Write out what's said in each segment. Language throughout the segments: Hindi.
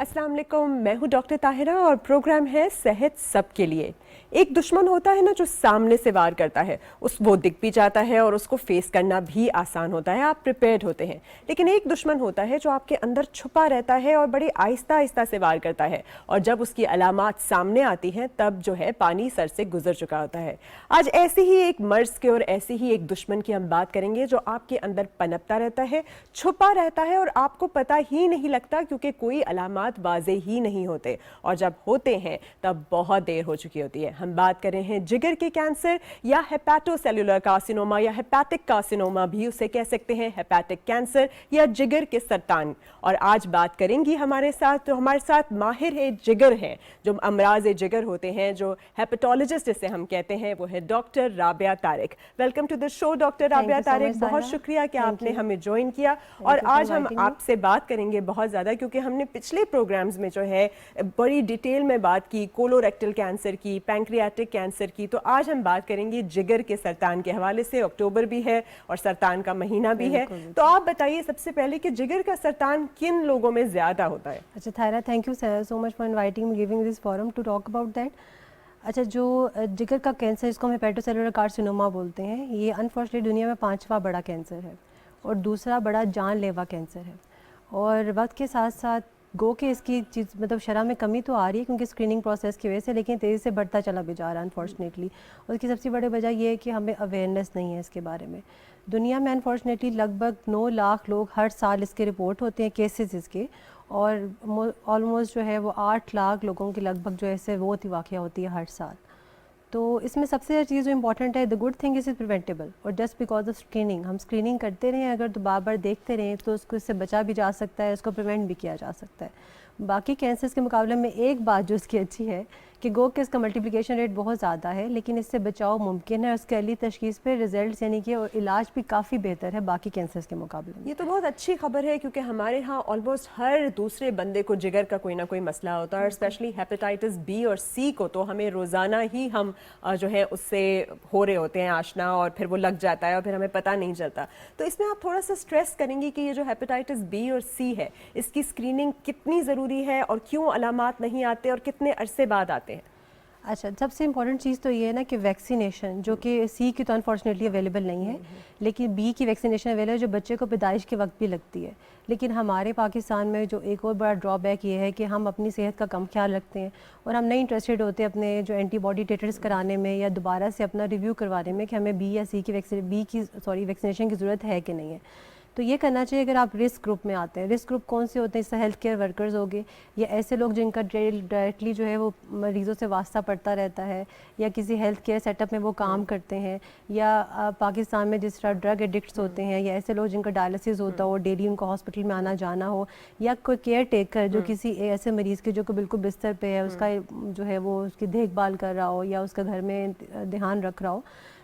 अस्सलाम वालेकुम, मैं हूँ डॉक्टर ताहिरा और प्रोग्राम है सेहत सबके लिए। एक दुश्मन होता है ना जो सामने से वार करता है, वो दिख भी जाता है और उसको फेस करना भी आसान होता है, आप प्रिपेयर्ड होते हैं। लेकिन एक दुश्मन होता है जो आपके अंदर छुपा रहता है और बड़ी आहिस्ता आहिस्ता से वार करता है, और जब उसकी अलामात सामने आती हैं तब जो है पानी सर से गुजर चुका होता है। आज ऐसे ही एक मर्ज के और ऐसे ही एक दुश्मन की हम बात करेंगे जो आपके अंदर पनपता रहता है, छुपा रहता है और आपको पता ही नहीं लगता, क्योंकि कोई अलामात वाज़े ही नहीं होते, और जब होते हैं तब बहुत देर हो चुकी होती है। हम बात कर रहे हैं जिगर के कैंसर या हेपेटोसेलुलर कार्सिनोमा या हेपेटिक कार्सिनोमा भी उसे कह सकते हैं, हेपेटिक कैंसर या जिगर के सरतान। और आज बात करेंगी हमारे साथ माहिर है जिगर हैं, जो अमराज जिगर होते हैं, जो हेपेटोलॉजिस्ट जिसे हम कहते हैं, वो है doctor Rabia Tariq. Welcome to the show doctor Rabia Tariq, बहुत शुक्रिया कि आपने हमें ज्वाइन किया। और आज हम आपसे बात करेंगे बहुत ज़्यादा, क्योंकि हमने पिछले प्रोग्राम्स में जो है बड़ी डिटेल में बात की कोलोरेक्टल कैंसर की, पैंक्रियाटिक कैंसर की। तो आज हम बात करेंगे जिगर के सरतान के हवाले से। अक्टूबर भी है और सरतान का महीना भी है, तो आप बताइए सबसे पहले कि जिगर का सरतान किन लोगों में ज़्यादा होता है? अच्छा थायरा, thank you so much for inviting me, giving this forum to talk about that. अच्छा, जो जिगर का कैंसर, इसको हम हेपेटोसेलुलर कार्सिनोमा बोलते हैं, ये अनफॉर्चुनेटली दुनिया में 5वां बड़ा कैंसर है और दूसरा बड़ा जानलेवा कैंसर है। और वक्त के साथ साथ गो के इसकी चीज़ मतलब शरह में कमी तो आ रही है क्योंकि स्क्रीनिंग प्रोसेस की वजह से, लेकिन तेज़ी से बढ़ता चला भी जा रहा है अनफॉर्चुनेटली। और इसकी सबसे बड़ी वजह यह है कि हमें अवेयरनेस नहीं है इसके बारे में। दुनिया में अनफॉर्चुनेटली लगभग 9 लाख लोग हर साल इसके रिपोर्ट होते हैं, केसेस इसके, और ऑलमोस्ट जो है वो 8 लाख लोगों की लगभग जो ऐसे मौत वाक़या होती है हर साल। तो इसमें सबसे चीज़ जो इंपॉर्टेंट है, the good thing is preventable, और जस्ट बिकॉज ऑफ स्क्रीनिंग, हम स्क्रीनिंग करते रहें अगर तो बार बार देखते रहें तो उसको इससे बचा भी जा सकता है, उसको प्रिवेंट भी किया जा सकता है। बाकी कैंसर्स के मुकाबले में एक बात जो इसकी अच्छी है कि गो के इसका मल्टीप्लिकेशन रेट बहुत ज़्यादा है, लेकिन इससे बचाव मुमकिन है। उसके अर्ली तशखीस पे रिजल्ट यानी कि और इलाज भी काफ़ी बेहतर है बाकी कैंसर्स के मुकाबले में। ये तो बहुत अच्छी खबर है, क्योंकि हमारे यहाँ ऑलमोस्ट हर दूसरे बंदे को जिगर का कोई ना कोई मसला होता है, और स्पेशली हेपेटाइटिस बी और सी को तो हमें रोज़ाना ही हम जो है उससे हो रहे होते हैं आशना, और फिर वो लग जाता है और फिर हमें पता नहीं चलता। तो इसमें आप थोड़ा सा स्ट्रेस करेंगी कि ये जो हेपेटाइटिस बी और सी है, इसकी स्क्रीनिंग कितनी ज़रूरी है और क्यों अलामात नहीं आते और कितने अरसे बाद आते हैं? अच्छा, सबसे इम्पॉर्टेंट चीज़ तो ये है ना कि वैक्सीनेशन, जो कि सी की तो अनफॉर्चुनेटली अवेलेबल नहीं है, लेकिन बी की वैक्सीनेशन अवेलेबल है, जो बच्चे को पैदाइश के वक्त भी लगती है। लेकिन हमारे पाकिस्तान में जो एक और बड़ा ड्रॉबैक ये है कि हम अपनी सेहत का कम ख्याल रखते हैं और हम नहीं इंटरेस्टेड होते अपने जो एंटीबॉडी टेटर्स कराने में या दोबारा से अपना रिव्यू करवाने में कि हमें बी या सी की वैक्सीनेशन की ज़रूरत है कि नहीं है। तो ये करना चाहिए अगर आप रिस्क ग्रुप में आते हैं। रिस्क ग्रुप कौन से होते हैं? इससे हेल्थ केयर वर्कर्स हो गए, या ऐसे लोग जिनका डायरेक्टली जो है वो मरीज़ों से वास्ता पड़ता रहता है, या किसी हेल्थ केयर सेटअप में वो काम करते हैं, या पाकिस्तान में जिस तरह ड्रग एडिक्ट्स होते हैं, या ऐसे लोग जिनका डायलिसिस होता हो, डेली उनको हॉस्पिटल में आना जाना हो, या कोई केयर टेकर जो किसी ऐसे मरीज़ के जो बिल्कुल बिस्तर पे है, उसका जो है वो उसकी देखभाल कर रहा हो या उसका घर में ध्यान रख रहा हो,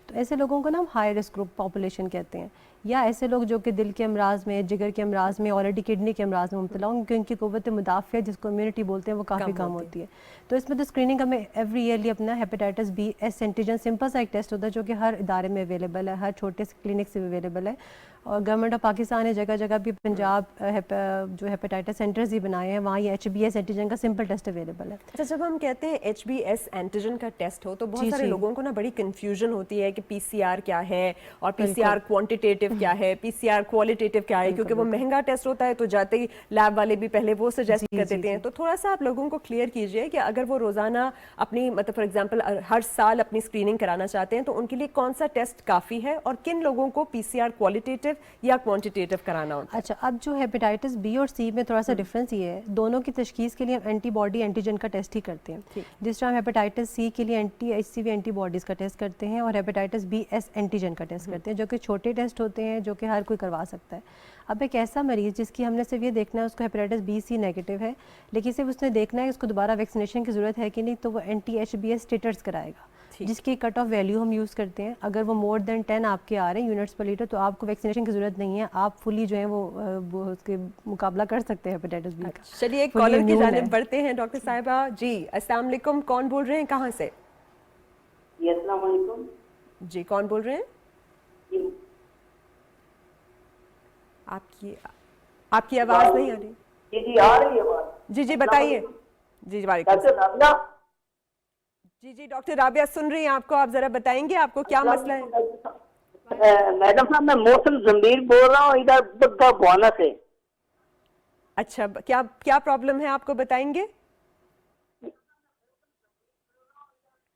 तो ऐसे लोगों को ना हम हाई रिस्क ग्रुप पॉपुलेशन कहते हैं। या ऐसे लोग जो कि दिल के अमराज में, जिगर के अमराज में, ऑलरेडी किडनी के अमराज में मुब्तला हों, क्योंकि उनकी क़ुव्वत मुदाफ़ियत जिसको इम्यूनिटी बोलते हैं वो काफ़ी कम होती है। तो इसमें तो स्क्रीनिंग हमें एवरी ईयरली अपना hepatitis B S antigen simple सा एक टेस्ट होता है जो कि हर इदारे में अवेलेबल है, हर छोटे से क्लिनिक से अवेलेबल है। और गवर्नमेंट ऑफ पाकिस्तान ने जगह जगह भी पंजाब जो हेपेटाइटिस सेंटर्स ही बनाए हैं, वहाँ ये HbS एंटीजन का सिंपल टेस्ट अवेलेबल है। अच्छा, जब हम कहते हैं HbS एंटीजन का टेस्ट हो तो बहुत सारे लोगों को ना बड़ी कंफ्यूजन होती है कि PCR क्या है और PCR क्वांटिटेटिव क्या है, PCR क्वालिटेटिव क्या है, क्योंकि वो महंगा टेस्ट होता है तो जाते ही लैब वाले भी पहले वो सजेस्ट कर देते हैं। तो थोड़ा सा आप लोगों को क्लियर कीजिए कि अगर वो रोजाना अपनी मतलब फॉर एग्जांपल हर साल अपनी स्क्रीनिंग कराना चाहते हैं तो उनके लिए कौन सा टेस्ट काफ़ी है और किन लोगों को PCR क्वालिटेटिव या क्वांटिटेटिव कराना होता है? अच्छा, अब जो हेपेटाइटिस बी और सी में थोड़ा सा डिफरेंस ये है, दोनों की तशखीस के लिए हम एंटीबॉडी एंटीजन का टेस्ट ही करते हैं। जिस तरह हम हेपेटाइटिस सी के लिए HCV एंटीबॉडीज़ का टेस्ट करते हैं और हेपेटाइटिस बी एस एंटीजन का टेस्ट करते हैं, जो कि छोटे टेस्ट होते हैं जो कि हर कोई करवा सकता है। अब एक ऐसा मरीज़ जिसकी हमने सिर्फ ये देखना है उसको हेपेटाइटिस बी सी नेगेटिव है, लेकिन सिर्फ उसने देखना है उसको दोबारा वैक्सीनेशन की ज़रूरत है कि नहीं, तो वो anti-HbS टिटर्स कराएगा, जिसकी कट ऑफ वैल्यू हम यूज़ करते हैं। अगर वो मोर देन 10 आपके आ रहे हैं यूनिट्स पर लीटर, तो आपको वैक्सीनेशन की ज़रूरत नहीं है, आप फुली जो है वो उसके मुकाबला कर सकते हैं हेपेटाइटिस बी का। चलिए एक कॉलर की जानिब बढ़ते हैं। डॉक्टर साहिबा जी, अस्सलाम वालेकुम, कौन बोल रहे हैं, कहाँ से? अस्सलाम वालेकुम जी, कौन बोल रहे हैं? आपकी आवाज़ नहीं आ रही। जी आ रही है बात। जी जी बताइए। जी वालेकुम। डॉक्टर राबिया। जी जी डॉक्टर राबिया सुन रही हैं आपको, आप जरा बताएंगे आपको क्या मसला है? मैडम साहब, मैं मोहसिन जमीर बोल रहा हूँ इधर बुद्धा भुआना से। अच्छा क्या क्या प्रॉब्लम है आपको बताएंगे?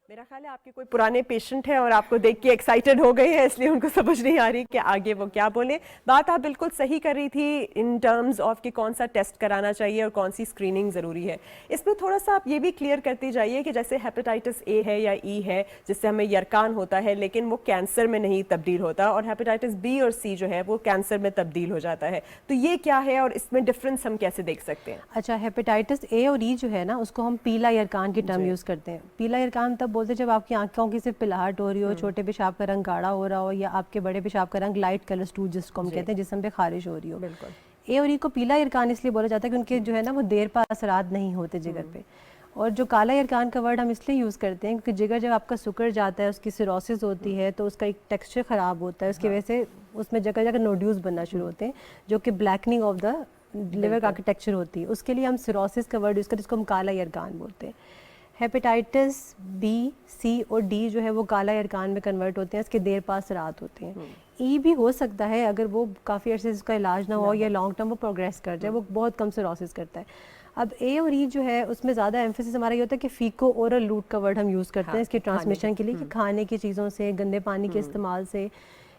मेरा ख्याल है आपके कोई पुराने पेशेंट हैं और आपको देख के एक्साइटेड हो गए हैं, इसलिए उनको समझ नहीं आ रही कि आगे वो क्या बोले। बात आप बिल्कुल सही कर रही थी इन टर्म्स ऑफ कि कौन सा टेस्ट कराना चाहिए और कौन सी स्क्रीनिंग ज़रूरी है। इसमें थोड़ा सा आप ये भी क्लियर करती जाइए कि जैसे हेपेटाइटिस ए है या ई है जिससे हमें यरकान होता है लेकिन वो कैंसर में नहीं तब्दील होता, और हेपेटाइटिस बी और सी जो है वो कैंसर में तब्दील हो जाता है। तो ये क्या है और इसमें डिफरेंस हम कैसे देख सकते हैं? अच्छा, हेपेटाइटिस ए और ई जो है ना, उसको हम पीला यरकान की टर्म यूज़ करते हैं। पीला यरकान तब बोलते हैं जब आपकी आंखों की सिर्फ पिलाहट हो रही हो, छोटे पेशाब का रंग गाढ़ा हो रहा हो, या आपके बड़े पेशाब का रंग लाइट कलर स्टूज जिसको हम कहते हैं, जिस्म पे खारिश हो रही हो। बिल्कुल। ए और ई को पीला यरकान इसलिए बोला जाता है कि उनके जो है ना वो देर पा असरात नहीं होते जिगर पे। और जो काला यरकान का वर्ड हम इसलिए यूज़ करते हैं क्योंकि जिगर जब आपका सुकर जाता है, उसकी सिरोसिस होती है, तो उसका एक टेक्सचर ख़राब होता है, उसकी वजह से उसमें जगह जगह नोड्यूल्स बनना शुरू होते हैं, जो कि ब्लैकनिंग ऑफ द लिवर का आर्किटेक्चर होती है। उसके लिए हम सिरोसिस का वर्ड यूज़ करते हैं, जिसको हम काला यरकान बोलते हैं। हेपेटाइटिस बी, सी और डी जो है वो काला यरकान में कन्वर्ट होते हैं, इसके देर पास रात होते हैं। ई भी हो सकता है अगर वो काफ़ी अर्से से उसका इलाज ना हो या लॉन्ग टर्म वो प्रोग्रेस कर जाए, वो बहुत कम सिरोसिस करता है। अब ए और ई जो है उसमें ज़्यादा एम्फेसिस हमारा ये होता है कि फीको ओरल रूट का वर्ड हम यूज़ करते हैं इसके ट्रांसमिशन के लिए, कि खाने की चीज़ों से, गंदे पानी के इस्तेमाल से,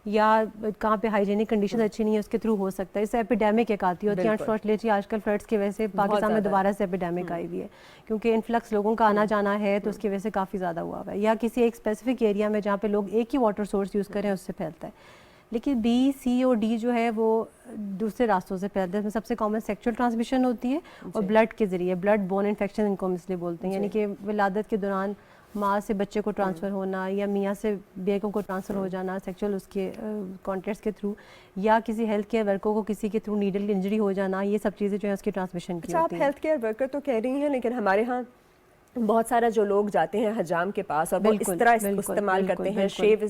या कहाँ पे हाइजीनिक कंडीशन अच्छी नहीं है उसके थ्रू हो सकता है। इससे एपिडेमिक एक आती होती है अनफॉर्चुनेटली आजकल फ्लड्स की वजह से पाकिस्तान में दोबारा से एपिडेमिक आई हुई है, क्योंकि इन्फ्लक्स लोगों का आना जाना है तो उसकी वजह से काफ़ी ज़्यादा हुआ हुआ है, या किसी एक स्पेसिफिक एरिया में जहाँ पे लोग एक ही वाटर सोर्स यूज़ करें उससे फैलता है। लेकिन बी, सी और डी जो है वो दूसरे रास्तों से फैलता है। इसमें सबसे कॉमन सेक्सुअल ट्रांसमिशन होती है और ब्लड के ज़रिए, ब्लड बोन इन्फेक्शन इनको हम इसलिए बोलते हैं, यानी कि विलादत के दौरान माँ से बच्चे को ट्रांसफ़र होना या मियाँ से बेगम को ट्रांसफ़र हो जाना सेक्सुअल उसके कॉन्टैक्ट्स के थ्रू, या किसी हेल्थ केयर वर्कर को किसी के थ्रू नीडल इंजरी हो जाना, ये सब चीज़ें जो है उसकी ट्रांसमिशन की होती आप हैं। हेल्थ केयर वर्कर तो कह रही हैं, लेकिन हमारे यहाँ बहुत सारा जो लोग जाते हैं हजाम के पास और वो इस तरह इस्तेमाल करते हैं, शेव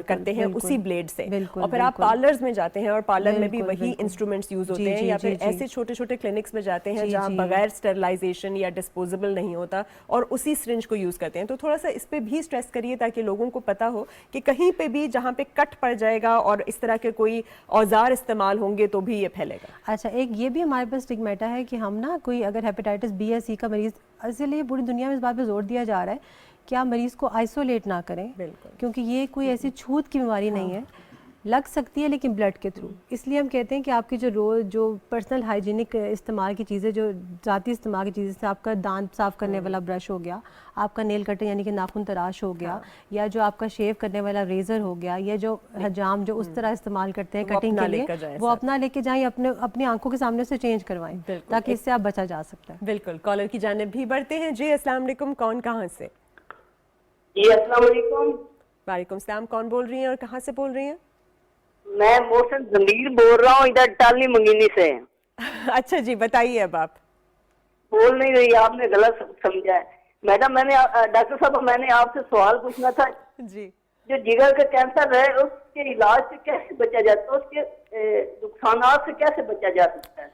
करते हैं उसी ब्लेड से, और फिर आप पार्लर्स में जाते हैं और पार्लर में भी वही इंस्ट्रूमेंट्स यूज होते हैं, या फिर ऐसे छोटे छोटे क्लिनिक्स में जाते हैं जहाँ बगैर स्टेरिलाइजेशन या डिस्पोजेबल नहीं होता और उसी सिरिंज को यूज करते हैं। तो थोड़ा सा इस पे भी स्ट्रेस करिए ताकि लोगों को पता हो कि कहीं पे भी जहाँ पे कट पड़ जाएगा और इस तरह के कोई औजार इस्तेमाल होंगे तो भी ये फैलेगा। अच्छा, एक ये भी हमारे पास स्टिग्मेटा है कि हम ना कोई अगर हेपेटाइटिस बी या सी का मरीज, इसलिए पूरी दुनिया में इस बात पे जोर दिया जा रहा है कि आप मरीज़ को आइसोलेट ना करें, क्योंकि ये कोई ऐसी छूत की बीमारी नहीं है, लग सकती है लेकिन ब्लड के थ्रू। इसलिए हम कहते हैं कि आपकी जो पर्सनल हाइजीनिक इस्तेमाल की चीज़ें, जो ज़ाती इस्तेमाल की चीज़ें, जैसे आपका दांत साफ़ करने वाला ब्रश हो गया, आपका नेल कटर यानी कि नाखून तराश हो गया, या जो आपका शेव करने वाला रेज़र हो गया, या जो हजाम जो उस तरह इस्तेमाल करते हैं कटिंग के लिए, वो अपना लेके जाएं, अपनी आंखों के सामने से चेंज करवाएं ताकि इससे आप बचा जा सकता है। बिल्कुल। कॉलर की जानिब भी बढ़ते हैं। जी अस्सलाम वालेकुम, कौन कहाँ से? जी अस्सलाम वालेकुम। वालेकुम सलाम, कौन बोल रही हैं और कहाँ से बोल रही हैं? मैं मोहसिन जमीर बोल रहा हूँ इधर टाली मंगीनी से। अच्छा जी बताइए। अब आप बोल नहीं रही, आपने गलत समझा है मैडम। डॉक्टर साहब मैंने आपसे सवाल पूछना था जी। जो जिगर का कैंसर है उसके इलाज से कैसे बचा जाता है, उसके नुकसानात से कैसे बचा जा सकता है?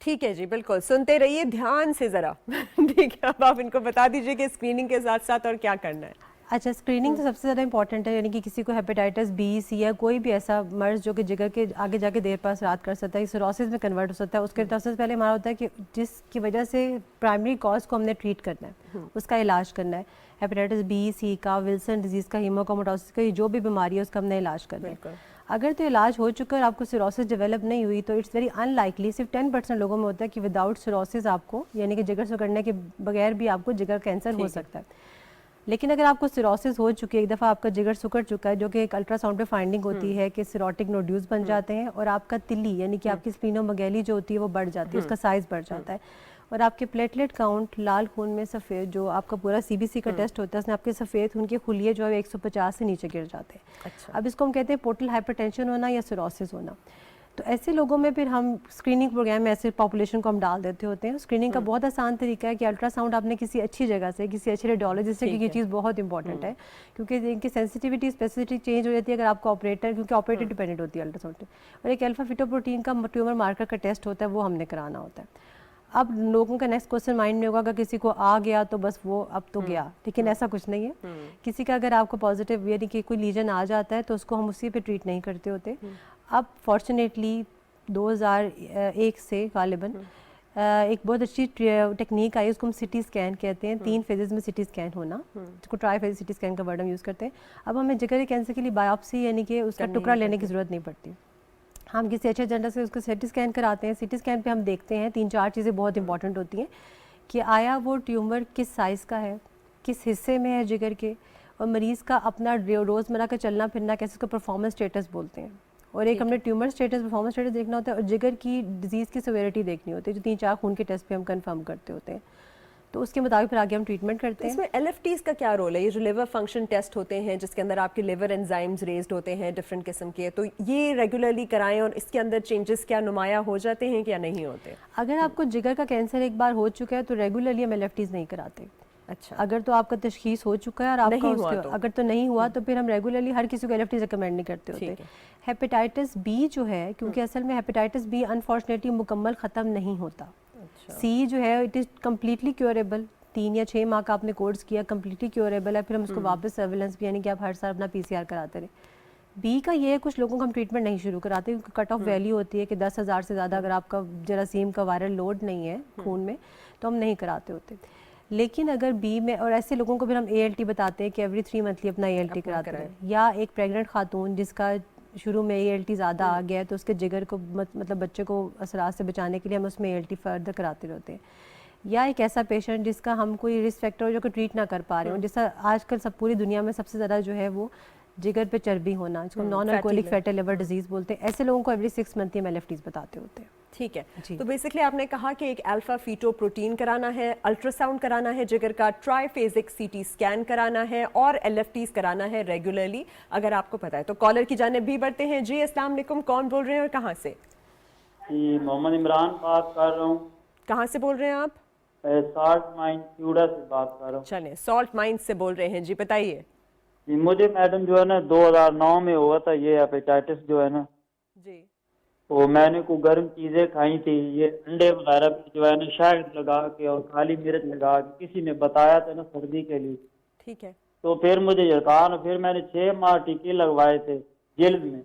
ठीक है जी, बिल्कुल सुनते रहिए ध्यान से ज़रा। ठीक है, अब आप इनको बता दीजिए कि स्क्रीनिंग के साथ साथ और क्या करना है। अच्छा, स्क्रीनिंग तो सबसे ज़्यादा इंपॉर्टेंट है, यानी कि किसी को हेपेटाइटिस बी, सी या कोई भी ऐसा मर्ज़ जो कि जिगर के आगे जाके देर पास रात कर सकता है, सिरोसिस में कन्वर्ट हो सकता है, उसके सबसे पहले हमारा होता है कि जिसकी वजह से प्राइमरी कॉज को हमने ट्रीट करना है, उसका इलाज करना है। हेपेटाइटिस बी, सी का, विल्सन डिजीज़ का, हीमोक्रोमेटोसिस का, जो भी बीमारी है उसका हमने इलाज करना है। अगर तो इलाज हो चुका है और आपको सिरोसिस डेवलप नहीं हुई तो इट्स वेरी अनलाइकली, सिर्फ 10% लोगों में होता है कि विदाउट सिरोसिस आपको, यानी कि जिगर सिकुड़ने के बगैर भी आपको जिगर कैंसर हो सकता है। लेकिन अगर आपको सिरोसिस हो चुकी है, एक दफ़ा आपका जिगर सुकड़ चुका है, जो कि एक अल्ट्रासाउंड पे फाइंडिंग होती है कि सिरोटिक नोड्यूल्स बन जाते हैं और आपका तिल्ली यानी कि आपकी स्प्लीनोमेगैली जो होती है वो बढ़ जाती है, उसका साइज़ बढ़ जाता है, और आपके प्लेटलेट काउंट, लाल खून में सफ़ेद, जो आपका पूरा CBC का टेस्ट होता है उसमें आपके सफ़ेद खून के खुलिये जो है 150 से नीचे गिर जाते हैं। अच्छा। अब इसको हम कहते हैं पोर्टल हाइपरटेंशन होना या सिरोसिस होना। तो ऐसे लोगों में फिर हम स्क्रीनिंग प्रोग्राम में ऐसे पॉपुलेशन को हम डाल देते होते हैं। स्क्रीनिंग का बहुत आसान तरीका है कि अल्ट्रासाउंड आपने किसी अच्छी जगह से, किसी अच्छे रेडियोलॉजिस्ट से, क्योंकि ये चीज़ बहुत इंपॉर्टेंट है, क्योंकि इनकी सेंसिटिविटी स्पेसिफिसिटी चेंज हो जाती है अगर आपको ऑपरेटर, क्योंकि ऑपरेटर डिपेंडेंट होती है अल्ट्रासाउंड। और एक अल्फा फिटोप्रोटीन का ट्यूमर मार्कर का टेस्ट होता है, वो हमने कराना होता है। अब लोगों का नेक्स्ट क्वेश्चन माइंड में होगा अगर किसी को आ गया तो बस वो अब तो गया, लेकिन ऐसा कुछ नहीं है। किसी का अगर आपको पॉजिटिव यानी कि कोई लीजन आ जाता है तो उसको हम उसी पे ट्रीट नहीं करते होते। अब फॉर्चुनेटली 2001 से गालिबन एक बहुत अच्छी टेक्निक आई, उसको हम सिटी स्कैन कहते हैं। 3 फेजेस में सिटी स्कैन होना, जिसको ट्राई फेज सिटी स्कैन का वर्ड हम यूज़ करते हैं। अब हमें जिगर कैंसर के लिए बायोप्सी यानी कि उसका टुकड़ा लेने की ज़रूरत नहीं पड़ती। हम किसी अच्छे जेंडर से उसको सिटी स्कैन कराते हैं। सिटी स्कैन पे हम देखते हैं 3-4 चीज़ें बहुत इंपॉर्टेंट होती हैं कि आया वो ट्यूमर किस साइज़ का है, किस हिस्से में है जिगर के, और मरीज़ का अपना रोज़मर्रा का चलना फिरना कैसे, उसको परफॉर्मेंस स्टेटस बोलते हैं। और एक हमने ट्यूमर स्टेटस, परफॉर्मेंस स्टेटस देखना होता है, और जिगर की डिजीज़ की सिवियरिटी देखनी होती है, जो 3-4 खून के टेस्ट पे हम कंफर्म करते होते हैं। तो उसके मुताबिक फिर आगे हम ट्रीटमेंट करते हैं। इसमें LFTs का क्या रोल है? ये जो लिवर फंक्शन टेस्ट होते हैं जिसके अंदर आपके लिवर एंजाइम्स रेज्ड होते हैं डिफरेंट किस्म के, तो ये रेगुलरली कराएं और इसके अंदर चेंजेस क्या नुमाया हो जाते हैं क्या नहीं होते? अगर आपको जिगर का कैंसर एक बार हो चुका है तो रेगुलरली हम LFTs नहीं कराते। अच्छा, अगर तो आपका तशखीस हो चुका है और आपका नहीं हुआ उसके तो? अगर तो नहीं हुआ तो फिर हम रेगुलरली हर किसी को LFTs रिकमेंड नहीं करते होते। ठीक है। हेपेटाइटिस बी जो है, क्योंकि असल में हेपेटाइटिस बी अनफॉर्चुनेटली मुकम्मल ख़त्म नहीं होता। अच्छा, सी जो है इट इज़ कम्प्लीटली क्योरेबल, 3 या 6 माह का आपने कोर्स किया, कम्प्लीटली क्योरेबल है। फिर हम उसको वापस सर्विलेंस भी यानी कि आप हर साल अपना PCR कराते रहे। बी का ये है कुछ लोगों को हम ट्रीटमेंट नहीं शुरू कराते क्योंकि कट ऑफ वैल्यू होती है कि 10,000 से ज़्यादा अगर आपका जरासीम का वायरल लोड नहीं है खून में तो हम नहीं कराते होते। लेकिन अगर बी में, और ऐसे लोगों को फिर हम ALT बताते हैं कि एवरी 3 मंथली अपना ALT कराते हैं। या एक प्रेग्नेंट खातून जिसका शुरू में ALT ज़्यादा आ गया है तो उसके जिगर को मतलब बच्चे को असरात से बचाने के लिए हम उसमें ALT फर्दर कराते रहते हैं। या एक ऐसा पेशेंट जिसका हम कोई रिस्क फैक्टर जो को ट्रीट ना कर पा रहे हो, जैसा आजकल सब पूरी दुनिया में सबसे ज़्यादा जो है वो जिगर पे चर्बी होना, जिसको non alcoholic fatty liver disease बोलते हैं, ऐसे लोगों को एवरी 6 मंथ हम LFTs बताते होते हैं। ठीक है। जी। तो बेसिकली आपने कहा कि एक अल्फा फीटो प्रोटीन कराना है, अल्ट्रासाउंड कराना है जिगर का, ट्राईफेजिक CT स्कैन कराना है और LFTs कराना है रेगुलरली अगर आपको पता है। तो कॉलर की जानिब भी बढ़ते हैं। जी अस्सलाम वालेकुम, कौन बोल रहे हैं और कहाँ से? जी, मोहम्मद इमरान बात कर रहा हूँ। कहाँ से बोल रहे हैं आप? साल्ट माइन क्यूड़ा से बात कर रहा हूँ। चलें, सॉल्ट माइंस से बोल रहे हैं जी, बताइए। जी, मुझे मैडम जो है ना 2009 में हुआ था ये हेपेटाइटिस जो है ना, जी। तो मैंने को गर्म चीजें खाई थी, ये अंडे वगैरह पे जो है ना शहद लगा के और काली मिर्च लगा के किसी ने बताया था ना सर्दी के लिए। ठीक है। तो फिर मुझे यकान, फिर मैंने 6 माह टीके लगवाए थे जल्द में।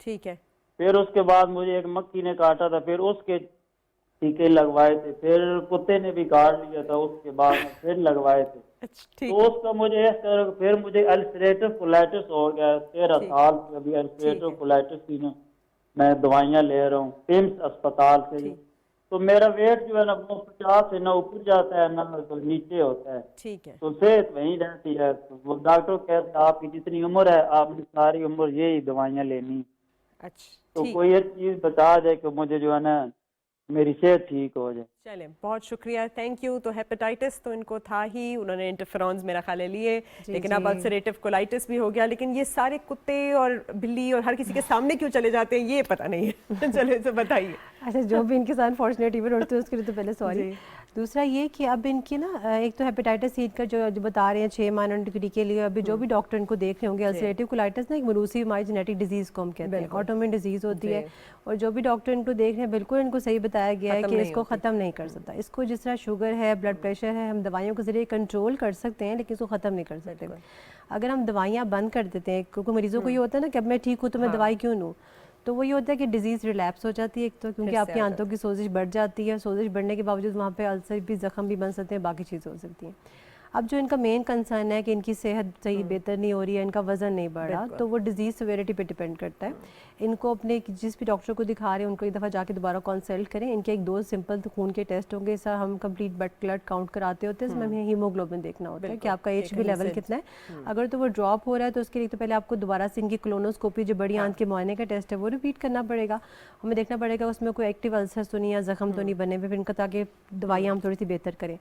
ठीक है। फिर उसके बाद मुझे एक मक्खी ने काटा था, फिर उसके टीके लगवाए थे। फिर कुत्ते ने भी काट लिया था, उसके बाद में फिर लगवाए थे। अच्छा, ठीक तो उसका मुझे इस तरह फिर मुझे अल्सरेटिव कोलाइटिस हो गया। 13 ठीक। साल से अभी अल्सरेटिव कोलाइटिस की ना मैं दवाइयाँ ले रहा हूँ पिम्स अस्पताल से। ठीक। तो मेरा वेट जो है ना वो 50 से ना ऊपर जाता है ना तो नीचे होता है। ठीक है। तो सेहत वहीं रहती है। तो वो डॉक्टर कहते हैं आपकी जितनी उम्र है आपने सारी उम्र यही दवाइयाँ लेनी। अच्छा, तो ठीक। कोई एक चीज बता दे कि मुझे जो है ना मेरी सेहत ठीक हो जाए। चलें, बहुत शुक्रिया, थैंक यू। तो हेपेटाइटिस तो इनको था ही, उन्होंने इंटरफेरॉन्स मेरा ख्याल है लिए, लेकिन अब अल्सरेटिव कोलाइटिस भी हो गया। लेकिन ये सारे कुत्ते और बिल्ली और हर किसी के सामने क्यों चले जाते हैं ये पता नहीं है। चले तो बताइए। अच्छा, जो भी इनके साथ फॉर्चुनेट इवेंट होते हैं उसके लिए तो पहले सॉरी। दूसरा ये कि अब इनकी ना एक तो हेपेटाइटिस सी का जो बता रहे हैं 6 माह टीके के लिए, अभी जो भी डॉक्टर इनको देख रहे होंगे, अल्सरेटिव कोलाइटिस ना एक मरूसी जेनेटिक डिजीज़ को हम कहते हैं, ऑटोमिन डिजीज़ होती है। और जो भी डॉक्टर इनको देख रहे हैं बिल्कुल इनको सही बताया गया है कि इसको ख़त्म नहीं कर सकता। इसको जिस तरह शुगर है, ब्लड प्रेशर है, हम दवाइयों के ज़रिए कंट्रोल कर सकते हैं लेकिन इसको ख़त्म नहीं कर सकते। अगर हम दवाइयाँ बंद कर देते हैं, क्योंकि मरीज़ों को ये होता है ना कि अब मैं ठीक हूँ तो मैं दवाई क्यों लूँ, तो वो ये होता है कि डिजीज़ रिलैप्स हो जाती है एक तो, क्योंकि आपकी आंतों की सोजिश बढ़ जाती है। सोजिश बढ़ने के बावजूद वहाँ पे अल्सर भी, ज़ख्म भी बन सकते हैं, बाकी चीज़ें हो सकती हैं। अब जो इनका मेन कंसर्न है कि इनकी सेहत सही बेहतर नहीं हो रही है, इनका वज़न नहीं बढ़ रहा, तो वो डिजीज़ सिवियरिटी पे डिपेंड करता है। इनको अपने जिस भी डॉक्टर को दिखा रहे हैं उनको एक दफ़ा जाके दोबारा कंसल्ट करें। इनके 1-2 सिंपल खून के टेस्ट होंगे, सर हम कंप्लीट ब्लड काउंट कराते होते हैं, इसमें हमें हीमोग्लोबिन देखना होता है कि आपका HB लेवल कितना है। अगर तो वो ड्रॉप हो रहा है तो उसके लिए तो पहले आपको दोबारा से इनकी कोलोनोस्कोपी जो बड़ी आंत के मुआयने का टेस्ट है वो रिपीट करना पड़ेगा। हमें देखना पड़ेगा उसमें कोई एक्टिव अल्सर तो नहीं या ज़ख्म तो नहीं बने हुए, फिर इनका ताकि दवाइयाँ हम थोड़ी सी बेहतर करें।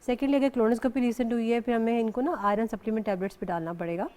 सेकेंडली अगर कोलोनोस्कोपी रिसेंट हुई है फिर हमें इनको ना आयरन सप्लीमेंट टैबलेट्स पे डालना पड़ेगा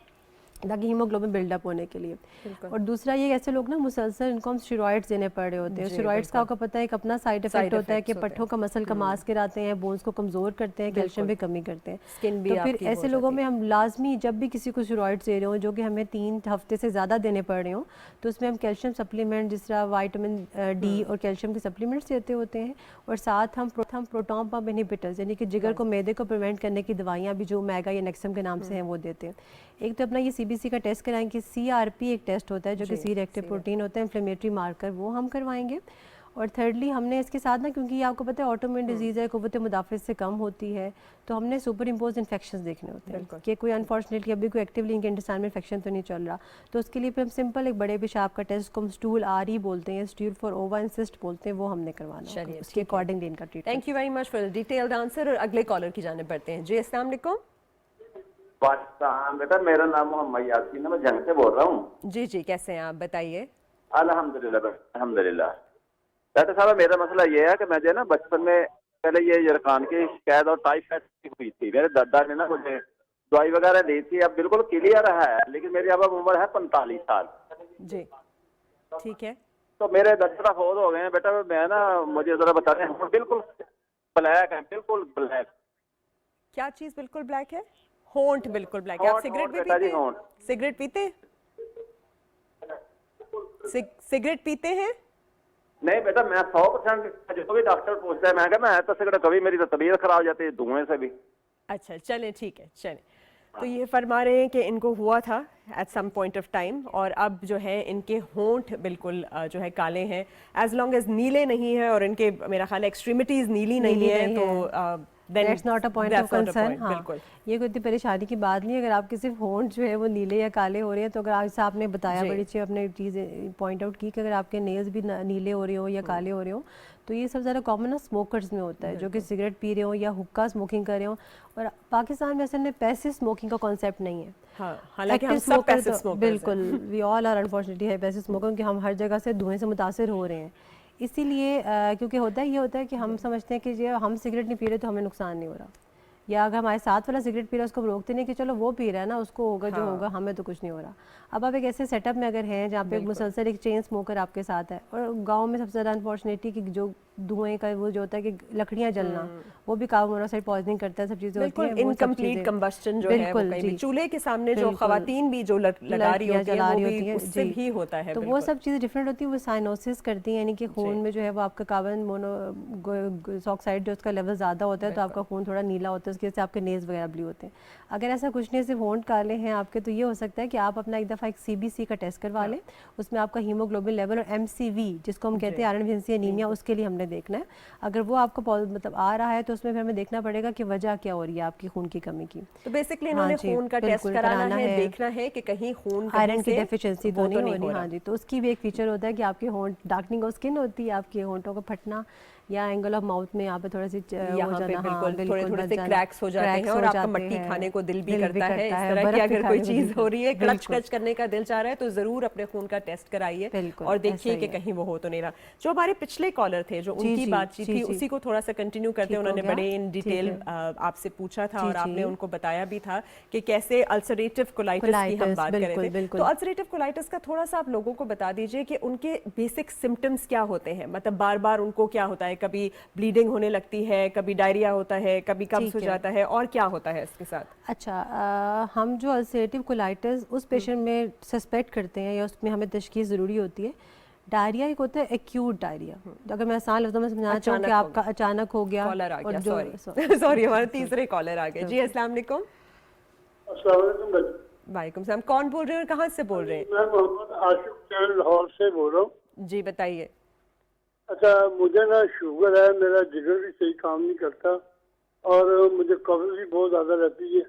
ताकि हीमोग्लोबिन बिल्डअप होने के लिए। और दूसरा ये ऐसे लोग ना मुसलसल इनको हम स्टेरॉइड्स देने पड़ रहे होते हैं। स्टेरॉइड्स का आपको पता है एक अपना साइड इफेक्ट होता है कि पट्ठों का मसल का मास गिराते हैं, बोन्स को कमज़ोर करते हैं, कैल्शियम भी कमी करते हैं। स्किन भी तो फिर ऐसे लोगों में हम लाजमी जब भी किसी को स्टेरॉइड्स दे रहे हो जो कि हमें 3 हफ्ते से ज़्यादा देने पड़ रहे हो, तो उसमें हम कैल्शियम सप्लीमेंट जिस तरह विटामिन डी और कैल्शियम के सप्लीमेंट्स देते होते हैं। और साथ हम प्रोटॉन पंप इनहिबिटर्स यानी कि जिगर को मैदे को प्रिवेंट करने की दवाइयाँ भी जो मेगा या नेक्सम के नाम से हैं वो देते हैं। एक तो अपना ये सीबीसी का टेस्ट कराएंगे, सीआरपी एक टेस्ट होता है जो कि सी रिएक्टिव प्रोटीन होता है, इन्फ्लेमेटरी मार्कर, वो हम करवाएंगे। और थर्डली हमने इसके साथ ना, क्योंकि ये आपको पता है ऑटोइम्यून डिजीज़ है, क़ुव्वत मुदाफ़िज़ से कम होती है, तो हमने सुपर इम्पोज इन्फेक्शंस देखने होते हैं कि कोई अनफॉर्चुनेटली अभी कोई एक्टिवली इनके इंटेस्टाइन में इन्फेक्शन तो नहीं चल रहा। तो उसके लिए फिर हम सिंपल एक बड़े पेशाब का टेस्ट को हम स्टूल आर बोलते हैं, स्टूल फॉर ओवा एंड सिस्ट बोलते हैं, वो हमने करवाना है। उसके अकॉर्डिंगली इनका treatment. Thank you very much for detailed answer. और अगले कॉलर की जाने बढ़ते हैं। जी अस्सलाम वालेकुम। पाकिस्तान। बेटा मेरा नाम मोहम्मद यासीन है, मैं जंग से बोल रहा हूँ। जी जी, कैसे हैं आप, बताइए। अल्हम्दुलिल्लाह अल्हम्दुलिल्लाह। डॉक्टर साहब मेरा मसला ये है कि मैं जो ना बचपन में पहले ये यरकान की शिकायत और टाइफाइड हुई थी। मेरे दादा ने ना मुझे दवाई वगैरह दी थी, अब बिल्कुल क्लियर है, लेकिन मेरी अब उम्र है 45 साल। जी ठीक है। तो मेरे दादा फौत हो गए हैं। बेटा मैं ना, मुझे जरा बता दें, बिल्कुल ब्लैक है, बिल्कुल ब्लैक। क्या चीज बिल्कुल ब्लैक है? होंठ बिल्कुल ब्लैक है। आप सिगरेट भी पीते हैं? सिगरेट पीते हैं? सिगरेट पीते हैं? नहीं बेटा, मैं 100% जो भी डॉक्टर पूछता है मैं तो सिगरेट, कभी मेरी तो तबीयत खराब हो जाती है धुएं से भी। अच्छा चलें, ठीक है चलें। तो ये फरमा रहे हैं कि इनको हुआ था at some point of time, और अब जो है इनके होंठ बिल्कुल जो है काले हैं, एज लॉन्ग एज नीले नहीं है और इनके मेरा ख्याल एक्सट्रीमिटीज नीली नहीं है, तो that's not a point of concern. हाँ, बिल्कुल ये कोई इतनी परेशानी की बात नहीं है। अगर आपके सिर्फ होंठ जो है वो नीले या काले हो रहे हैं, तो अगर आज आपने बताया बड़ी अच्छी आपने चीज़ पॉइंट आउट की कि अगर आपके नेल्स भी नीले हो रहे हो या काले हो रहे हो, तो ये सब ज़्यादा कॉमन ना स्मोकर्स में होता है, जो कि सिगरेट पी रहे हो या हुक्का स्मोकिंग कर रहे हो। और पाकिस्तान में असल में पैसिव स्मोकिंग का कॉन्सेप्ट नहीं है। हाँ, हालांकि हम सब पैसिव स्मोकर्स हैं। बिल्कुल, वी ऑल आर अनफॉर्चुनेटली है पैसिव स्मोकर, कि हम हर जगह से धुएं से मुतासिर हो रहे हैं। इसीलिए क्योंकि ये होता है कि हम समझते हैं कि ये हम सिगरेट नहीं पी रहे तो हमें नुकसान नहीं हो रहा, या अगर हमारे साथ वाला सिगरेट पी रहा है उसको हम रोकते नहीं कि चलो वो पी रहा है ना, उसको होगा जो होगा, हमें तो कुछ नहीं हो रहा। अब आप एक ऐसे सेटअप में अगर हैं जहाँ पे एक मुसलसल एक चेन स्मोकर आपके साथ है, और गांव में सबसे ज़्यादा अनफॉर्चुनेटली कि जो धुएं का वो जो होता है कि लकड़ियाँ जलना, वो भी कार्बन मोनोऑक्साइड पॉइजनिंग करता है, सब चीज़ें होती हैं। इनकम्प्लीट कंबस्टन जो है वो कहीं भी चूल्हे के सामने जो खवातीन भी जो लगा रही होती है उससे भी होता है। तो वो सब चीज़ें डिफरेंट होती हैं, वो साइनोसिस करती हैं, यानी कि खून में जो है वो आपका कार्बन मोनोऑक्साइड जो उसका लेवल ज़्यादा होता है, तो आपका खून थोड़ा नीला होता है, उसकी वजह से आपके नेल्स वगैरह ब्लू होते हैं। अगर ऐसा कुछ नहीं, सिर्फ होंठ काले हैं आपके, तो ये हो सकता है कि आप अपना एक दफ़ा एक CBC का टेस्ट करवा लें। उसमें आपका हीमोग्लोबिन लेवल और MCV जिसको हम कहते हैं आयरन डेफिशिएंसी एनीमिया, उसके लिए हमने देखना है। अगर वो आपको मतलब आ रहा है तो उसमें फिर हमें देखना पड़ेगा कि वजह क्या हो रही है आपकी खून की कमी की। तो बेसिकली इन्होंने खून का टेस्ट कराना है, देखना है कि कहीं खून आयरन की डेफिशिएंसी तो नहीं हो रही। हाँ जी, तो उसकी भी एक फीचर होता है कि आपके होंठ डार्कनिंग ऑफ स्किन होती है, आपके होंठों का फटना या एंगल ऑफ माउथ में यहाँ पे थोड़ी सी यहाँ पे बिल्कुल थोड़े से क्रैक्स हो जाते हैं, और आपका मट्टी खाने को दिल भी करता है। इस तरह की अगर कोई चीज हो रही है, क्रच करने का दिल चाह रहा है, तो जरूर अपने खून का टेस्ट कराइए और देखिए कि कहीं वो हो तो नहीं रहा। जो हमारे पिछले कॉलर थे, जो उनकी बातचीत थी, उसी को थोड़ा सा कंटिन्यू करते हैं। उन्होंने बड़े इन डिटेल आपसे पूछा था और आपने उनको बताया भी था कि कैसे अल्सरेटिव कोलाइटिस की हम बात कर रहे थे। तो अल्सरेटिव कोलाइटिस का थोड़ा सा आप लोगों को बता दीजिए कि उनके बेसिक सिम्टम्स क्या होते हैं, मतलब बार बार उनको क्या होता है, कभी ब्लीडिंग होने लगती है, कभी डायरिया होता है, कभी कब्ज हो जाता है, और क्या होता है इसके साथ? अच्छा, हम जो अल्सरेटिव कोलाइटिस उस पेशेंट में सस्पेक्ट करते हैं या उसमें हमें तशखीस ज़रूरी होती है। डायरिया एक होता है एक्यूट डायरिया, तो अगर मैं आसान लफ्ज़ों में समझाना चाहूँ कि आपका अचानक हो गया। कॉलर आ गया, सॉरी हमारे तीसरे कॉलर आ गए। जी अस्सलाम वालेकुम। वालेकुम सलाम। कौन बोल रहे हैं और कहाँ से बोल रहे हैं? मैं मोहम्मद आशिक चैन लाहौर से बोल रहा हूँ। जी बताइए। अच्छा, मुझे ना शुगर है, मेरा जिगर भी सही काम नहीं करता और मुझे कब्ज भी बहुत ज़्यादा रहती है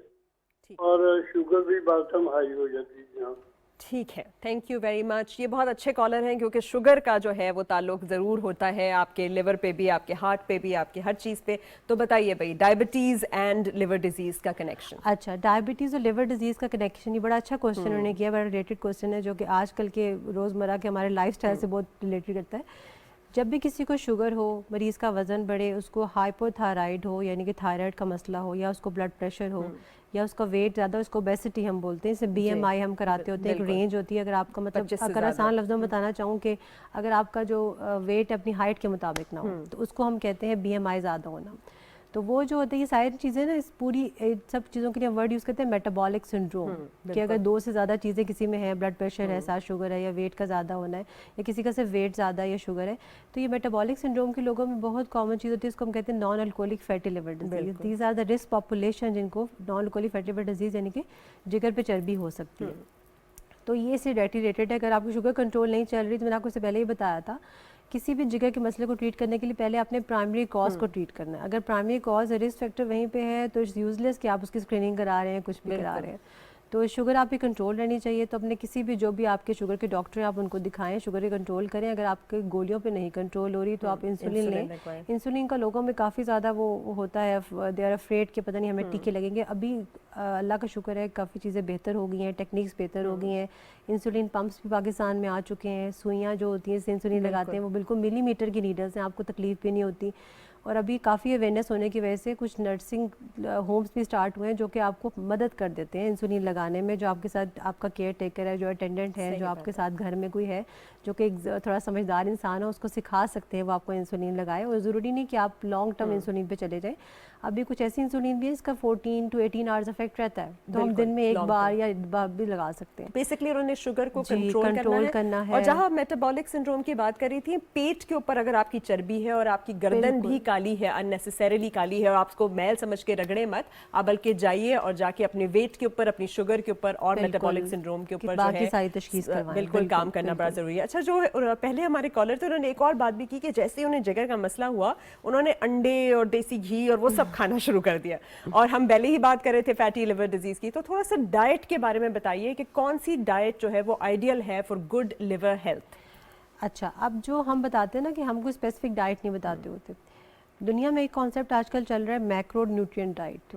और शुगर भी बहुत कम हाई हो जाती है यहाँ। ठीक है, थैंक यू वेरी मच। ये बहुत अच्छे कॉलर हैं, क्योंकि शुगर का जो है वो ताल्लुक ज़रूर होता है आपके लिवर पे भी, आपके हार्ट पे भी, आपके हर चीज़ पे। तो बताइए भाई, डायबिटीज़ एंड लिवर डिजीज़ का कनेक्शन। अच्छा, डायबिटीज़ और लिवर डिजीज़ का कनेक्शन, ये बड़ा अच्छा क्वेश्चन उन्होंने किया, बड़ा रिलेटेड क्वेश्चन है जो कि आजकल के रोज़मर्रा के हमारे लाइफस्टाइल से बहुत रिलेटेड करता है। जब भी किसी को शुगर हो, मरीज़ का वज़न बढ़े, उसको हाइपोथायराइड हो यानी कि थायराइड का मसला हो, या उसको ब्लड प्रेशर हो, या उसका वेट ज़्यादा, उसको ओबेसिटी हम बोलते हैं, इसे BMI हम कराते होते हैं, एक रेंज होती है। अगर आपका मतलब 25 से अगर ज़्यादा। आसान लफ्ज़ों में बताना चाहूँ कि अगर आपका जो वेट अपनी हाइट के मुताबिक ना हो तो उसको हम कहते हैं BMI ज़्यादा होना। तो वो जो होता है, ये सारी चीज़ें ना, इस पूरी सब चीज़ों के लिए वर्ड यूज़ करते हैं मेटाबॉलिक सिंड्रोम, कि अगर 2 से ज़्यादा चीज़ें किसी में है, ब्लड प्रेशर है, साथ शुगर है, या वेट का ज़्यादा होना है, या किसी का सिर्फ वेट ज़्यादा है या शुगर है, तो ये मेटाबॉलिक सिंड्रोम के लोगों में बहुत कॉमन चीज़ होती है। इसको हम कहते हैं non alcoholic fatty liver disease. These are the risk population जिनको non alcoholic fatty liver disease यानी कि जिगर पे चर्बी हो सकती है। तो ये इससे डायरेक्टली रिलेटेड है। अगर आपकी शुगर कंट्रोल नहीं चल रही, तो मैंने आपको इससे पहले ही बताया था, किसी भी जिगर के मसले को ट्रीट करने के लिए पहले आपने प्राइमरी कॉज को ट्रीट करना है। अगर प्राइमरी कॉज रिस्क फैक्टर वहीं पे है तो इट्स यूजलेस कि आप उसकी स्क्रीनिंग करा रहे हैं, कुछ भी करा रहे हैं। तो शुगर आपकी कंट्रोल रहनी चाहिए। तो अपने किसी भी जो भी आपके शुगर के डॉक्टर हैं, आप उनको दिखाएं, शुगर की कंट्रोल करें। अगर आपके गोलियों पे नहीं कंट्रोल हो रही तो आप इंसुलिन लें। इंसुलिन का लोगों में काफ़ी ज़्यादा वो होता है, दे आर अफ्रेड कि पता नहीं हमें टीके लगेंगे। अभी अल्लाह का शुक्र है काफ़ी चीज़ें बेहतर हो गई हैं, टेक्निक्स बेहतर हो गई हैं। इंसुलिन पंप्स भी पाकिस्तान में आ चुके हैं। सुइयाँ जो होती हैं इससे इंसुलिन लगाते हैं, वो बिल्कुल मिलीमीटर की नीडल्स हैं, आपको तकलीफ भी नहीं होती। और अभी काफ़ी अवेयरनेस होने की वजह से कुछ नर्सिंग होम्स भी स्टार्ट हुए हैं जो कि आपको मदद कर देते हैं इंसुलिन लगाने में। जो आपके साथ आपका केयर टेकर है, जो अटेंडेंट है, जो आपके साथ घर में कोई है जो कि थोड़ा समझदार इंसान है, उसको सिखा सकते हैं वो आपको इंसुलिन लगाए। और ज़रूरी नहीं कि आप लॉन्ग टर्म इंसुलिन पे चले जाएं। अभी कुछ ऐसी इंसुलिन भी है इसका 14 to 18 आवर्स इफेक्ट रहता है, तो हम दिन में एक बार या बार भी लगा सकते हैं। बेसिकली उन्होंने शुगर को कंट्रोल करना है। और जहाँ मेटाबॉलिक सिंड्रोम की बात करी थी, पेट के ऊपर अगर आपकी चर्बी है और आपकी गर्दन भी काली है, अननेसेसरीली काली है, और आपको मैल समझ के रगड़े मत, आप बल्कि जाइए और जाके अपने वेट के ऊपर, अपनी शुगर के ऊपर और मेटाबॉलिक सिंड्रोम के ऊपर जो है सारी तशखीस करवाएं। बिल्कुल काम करना बड़ा जरूरी है। अच्छा, जो पहले हमारे कॉलर थे उन्होंने एक और बात भी की कि जैसे ही उन्हें जिगर का मसला हुआ, उन्होंने अंडे और देसी घी और वो सब खाना शुरू कर दिया। और हम पहले ही बात कर रहे थे फैटी लिवर डिजीज की, तो थोड़ा सा डाइट के बारे में बताइए कि कौन सी डाइट जो है वो आइडियल है फॉर गुड लिवर हेल्थ। अच्छा, अब जो हम बताते हैं ना कि हम कोई स्पेसिफिक डाइट नहीं बताते होते। दुनिया में एक कॉन्सेप्ट आजकल चल रहा है मैक्रो न्यूट्रिएंट डाइट।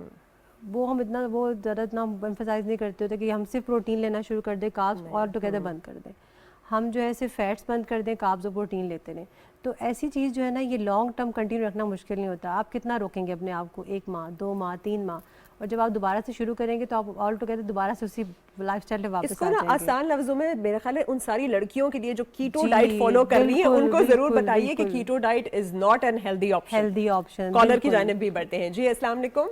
वो हम इतना वो ज़्यादा इतना एम्फसाइज नहीं करते होते कि हम सिर्फ प्रोटीन लेना शुरू कर दें, कार्ब्स और टुगेदर बंद कर दें। हम जो है सिर्फ फैट्स बंद कर दें, कार्ब्स और प्रोटीन लेते रहें। तो ऐसी चीज़ जो है ना, ये लॉन्ग टर्म कंटिन्यू रखना मुश्किल नहीं होता। आप कितना रोकेंगे अपने आप को, 1 माह, 2 माह, 3 माह, और जब आप दोबारा से शुरू करेंगे तो आप ऑल टुगेदर दोबारा से उसी लाइफस्टाइल पे वापस इसको आ ना जाएंगे। आसान लफ्जों में मेरे ख्याल है उन सारी लड़कियों के लिए जो कीटो डाइट फॉलो कर रही हैं उनको जरूर बताइए कि keto diet is not an healthy option. Caller की जानिब भी बढ़ते हैं। जी अस्सलाम वालेकुम।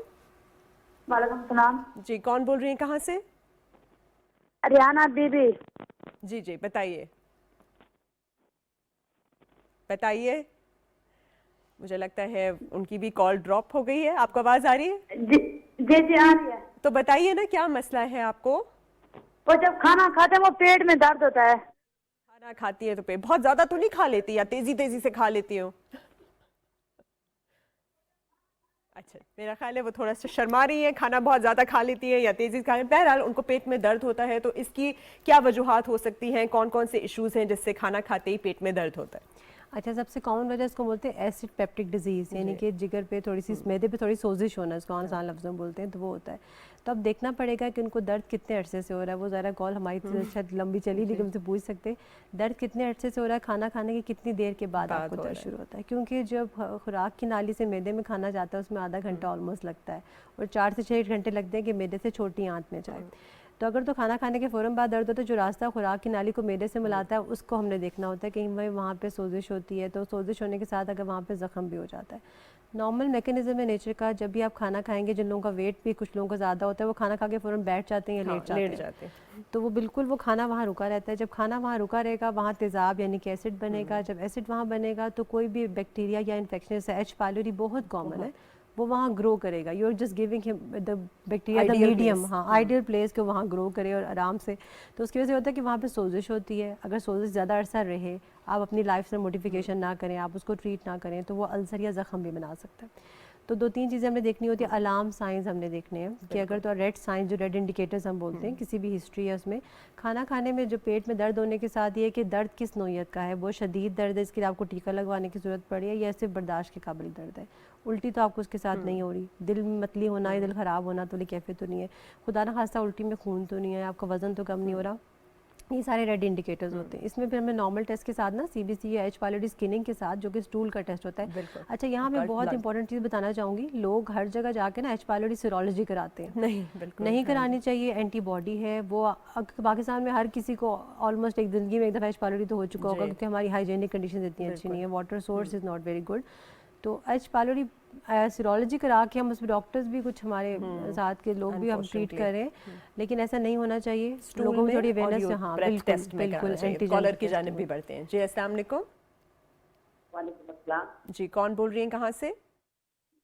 वालेकुम सलाम। जी, कौन बोल रही हैं, कहाँ से? रियाना बीबी। जी जी, बताइए बताइए। मुझे लगता है उनकी भी कॉल ड्रॉप हो गई है। आपको आवाज आ रही है? जी जी आ रही है। तो बताइए ना, क्या मसला है आपको? वो जब खाना खाते हैं वो पेट में दर्द होता है। खाना खाती है तो पेट बहुत ज्यादा तो नहीं खा लेती, या तेजी तेजी से खा लेती हो? अच्छा, मेरा ख्याल है वो थोड़ा सा शर्मा रही है, खाना बहुत ज़्यादा खा लेती है या तेज़ी से खा लेती है। बहरहाल उनको पेट में दर्द होता है, तो इसकी क्या वजूहात हो सकती हैं? कौन कौन से इश्यूज़ हैं जिससे खाना खाते ही पेट में दर्द होता है? अच्छा, सबसे कॉमन वजह इसको बोलते हैं एसिड पेप्टिक डिजीज़, यानी कि जिगर पे थोड़ी सी मैदे पे थोड़ी सोजिश होना, इसको आसान लफ्ज़ों में बोलते हैं, तो वो होता है। तो अब देखना पड़ेगा कि उनको दर्द कितने अरसे से हो रहा है। वो ज़रा कॉल हमारी शायद लंबी चली, लेकिन उनसे पूछ सकते हैं दर्द कितने अरसे से हो रहा है, खाना खाने की कितनी देर के बाद आपको दर्द शुरू होता है। क्योंकि जब खुराक की नाली से मैदे में खाना जाता है उसमें आधा घंटा ऑलमोस्ट लगता है, और 4 से 6 घंटे लगते हैं कि मैदे से छोटी आंत में जाए। तो अगर तो खाना खाने के फ़ौरन बाद दर्द होता है, जो रास्ता खुराक की नाली को मैदे से मिलाता है उसको हमने देखना होता है कि भाई वहाँ पे सोजिश होती है। तो सोजिश होने के साथ अगर वहाँ पे ज़ख़म भी हो जाता है। नॉर्मल मैकेनिज्म है नेचर का, जब भी आप खाना खाएंगे, जिन लोगों का वेट भी कुछ लोगों का ज़्यादा होता है वो खाना खा के फ़ौरन बैठ जाते हैं या लेट जाते हैं। तो वो बिल्कुल वो खाना वहाँ रुका रहता है। जब खाना वहाँ रुका रहेगा, वहाँ तेज़ाब यानी कि एसिड बनेगा। जब एसिड वहाँ बनेगा तो कोई भी बैक्टीरिया या इन्फेक्शन, जैसे एच पायलोरी बहुत कॉमन है, वो वहाँ ग्रो करेगा। You are just giving him the bacteria the medium, हाँ, आइडियल प्लेस के वहाँ ग्रो करे और आराम से। तो उसकी वजह से होता है कि वहाँ पे सोजिश होती है। अगर सोजिश ज़्यादा अरसा रहे, आप अपनी लाइफ से मोडिफिकेशन ना करें, आप उसको ट्रीट ना करें, तो वो अल्सर या ज़ख़म भी बना सकता है। तो 2-3 चीज़ें हमने देखनी होती है। अलार्म साइंस हमने देखने हैं कि अगर तो रेड साइंस, जो रेड इंडिकेटर्स हम बोलते हैं, किसी भी हिस्ट्री है उसमें, खाना खाने में जो पेट में दर्द होने के साथ ये कि दर्द किस नौइयत का है, वो शदीद दर्द है, इसके लिए आपको टीका लगवाने की ज़रूरत पड़ी है, या सिर्फ बर्दाश्त के काबिल दर्द है। उल्टी तो आपको उसके साथ नहीं हो रही, दिल में मतली होना या दिल ख़राब होना तो कैफियत तो नहीं है, खुदा ना खास्ता उल्टी में खून तो नहीं है, आपका वज़न तो कम नहीं हो रहा, ये सारे रेड इंडिकेटर्स होते हैं। इसमें फिर हमें नॉर्मल टेस्ट के साथ ना सीबीसी या एच पायलोरी स्कैनिंग के साथ, जो कि स्टूल का टेस्ट होता है। अच्छा, यहाँ मैं बहुत इंपॉर्टेंट चीज़ बताना चाहूँगी, लोग हर जगह जाके ना एच पायलोरी सीरोलॉजी कराते हैं। नहीं, बिल्कुल नहीं करानी चाहिए। एंटीबॉडी है वो, पाकिस्तान में हर किसी को ऑलमोस्ट एक जिंदगी में एक दफ़ा एच पायलोरी तो हो चुका होगा, क्योंकि हमारी हाइजीनिक कंडीशन इतनी अच्छी नहीं है, water source is not very good. तो एच पायलोरी सीरोलॉजी करा के हम उसमें डॉक्टर्स भी कुछ हमारे साथ के लोग भी हम ट्रीट करें, लेकिन ऐसा नहीं होना चाहिए। लोगों में थोड़ी अवेयरनेस है। हाँ बिल्कुल बिल्कुल। कॉलर की जानिब भी बढ़ते हैं। जी अस्सलाम वालेकुम। वालेकुम अस्सलाम। जी कौन बोल रही हैं, कहाँ से?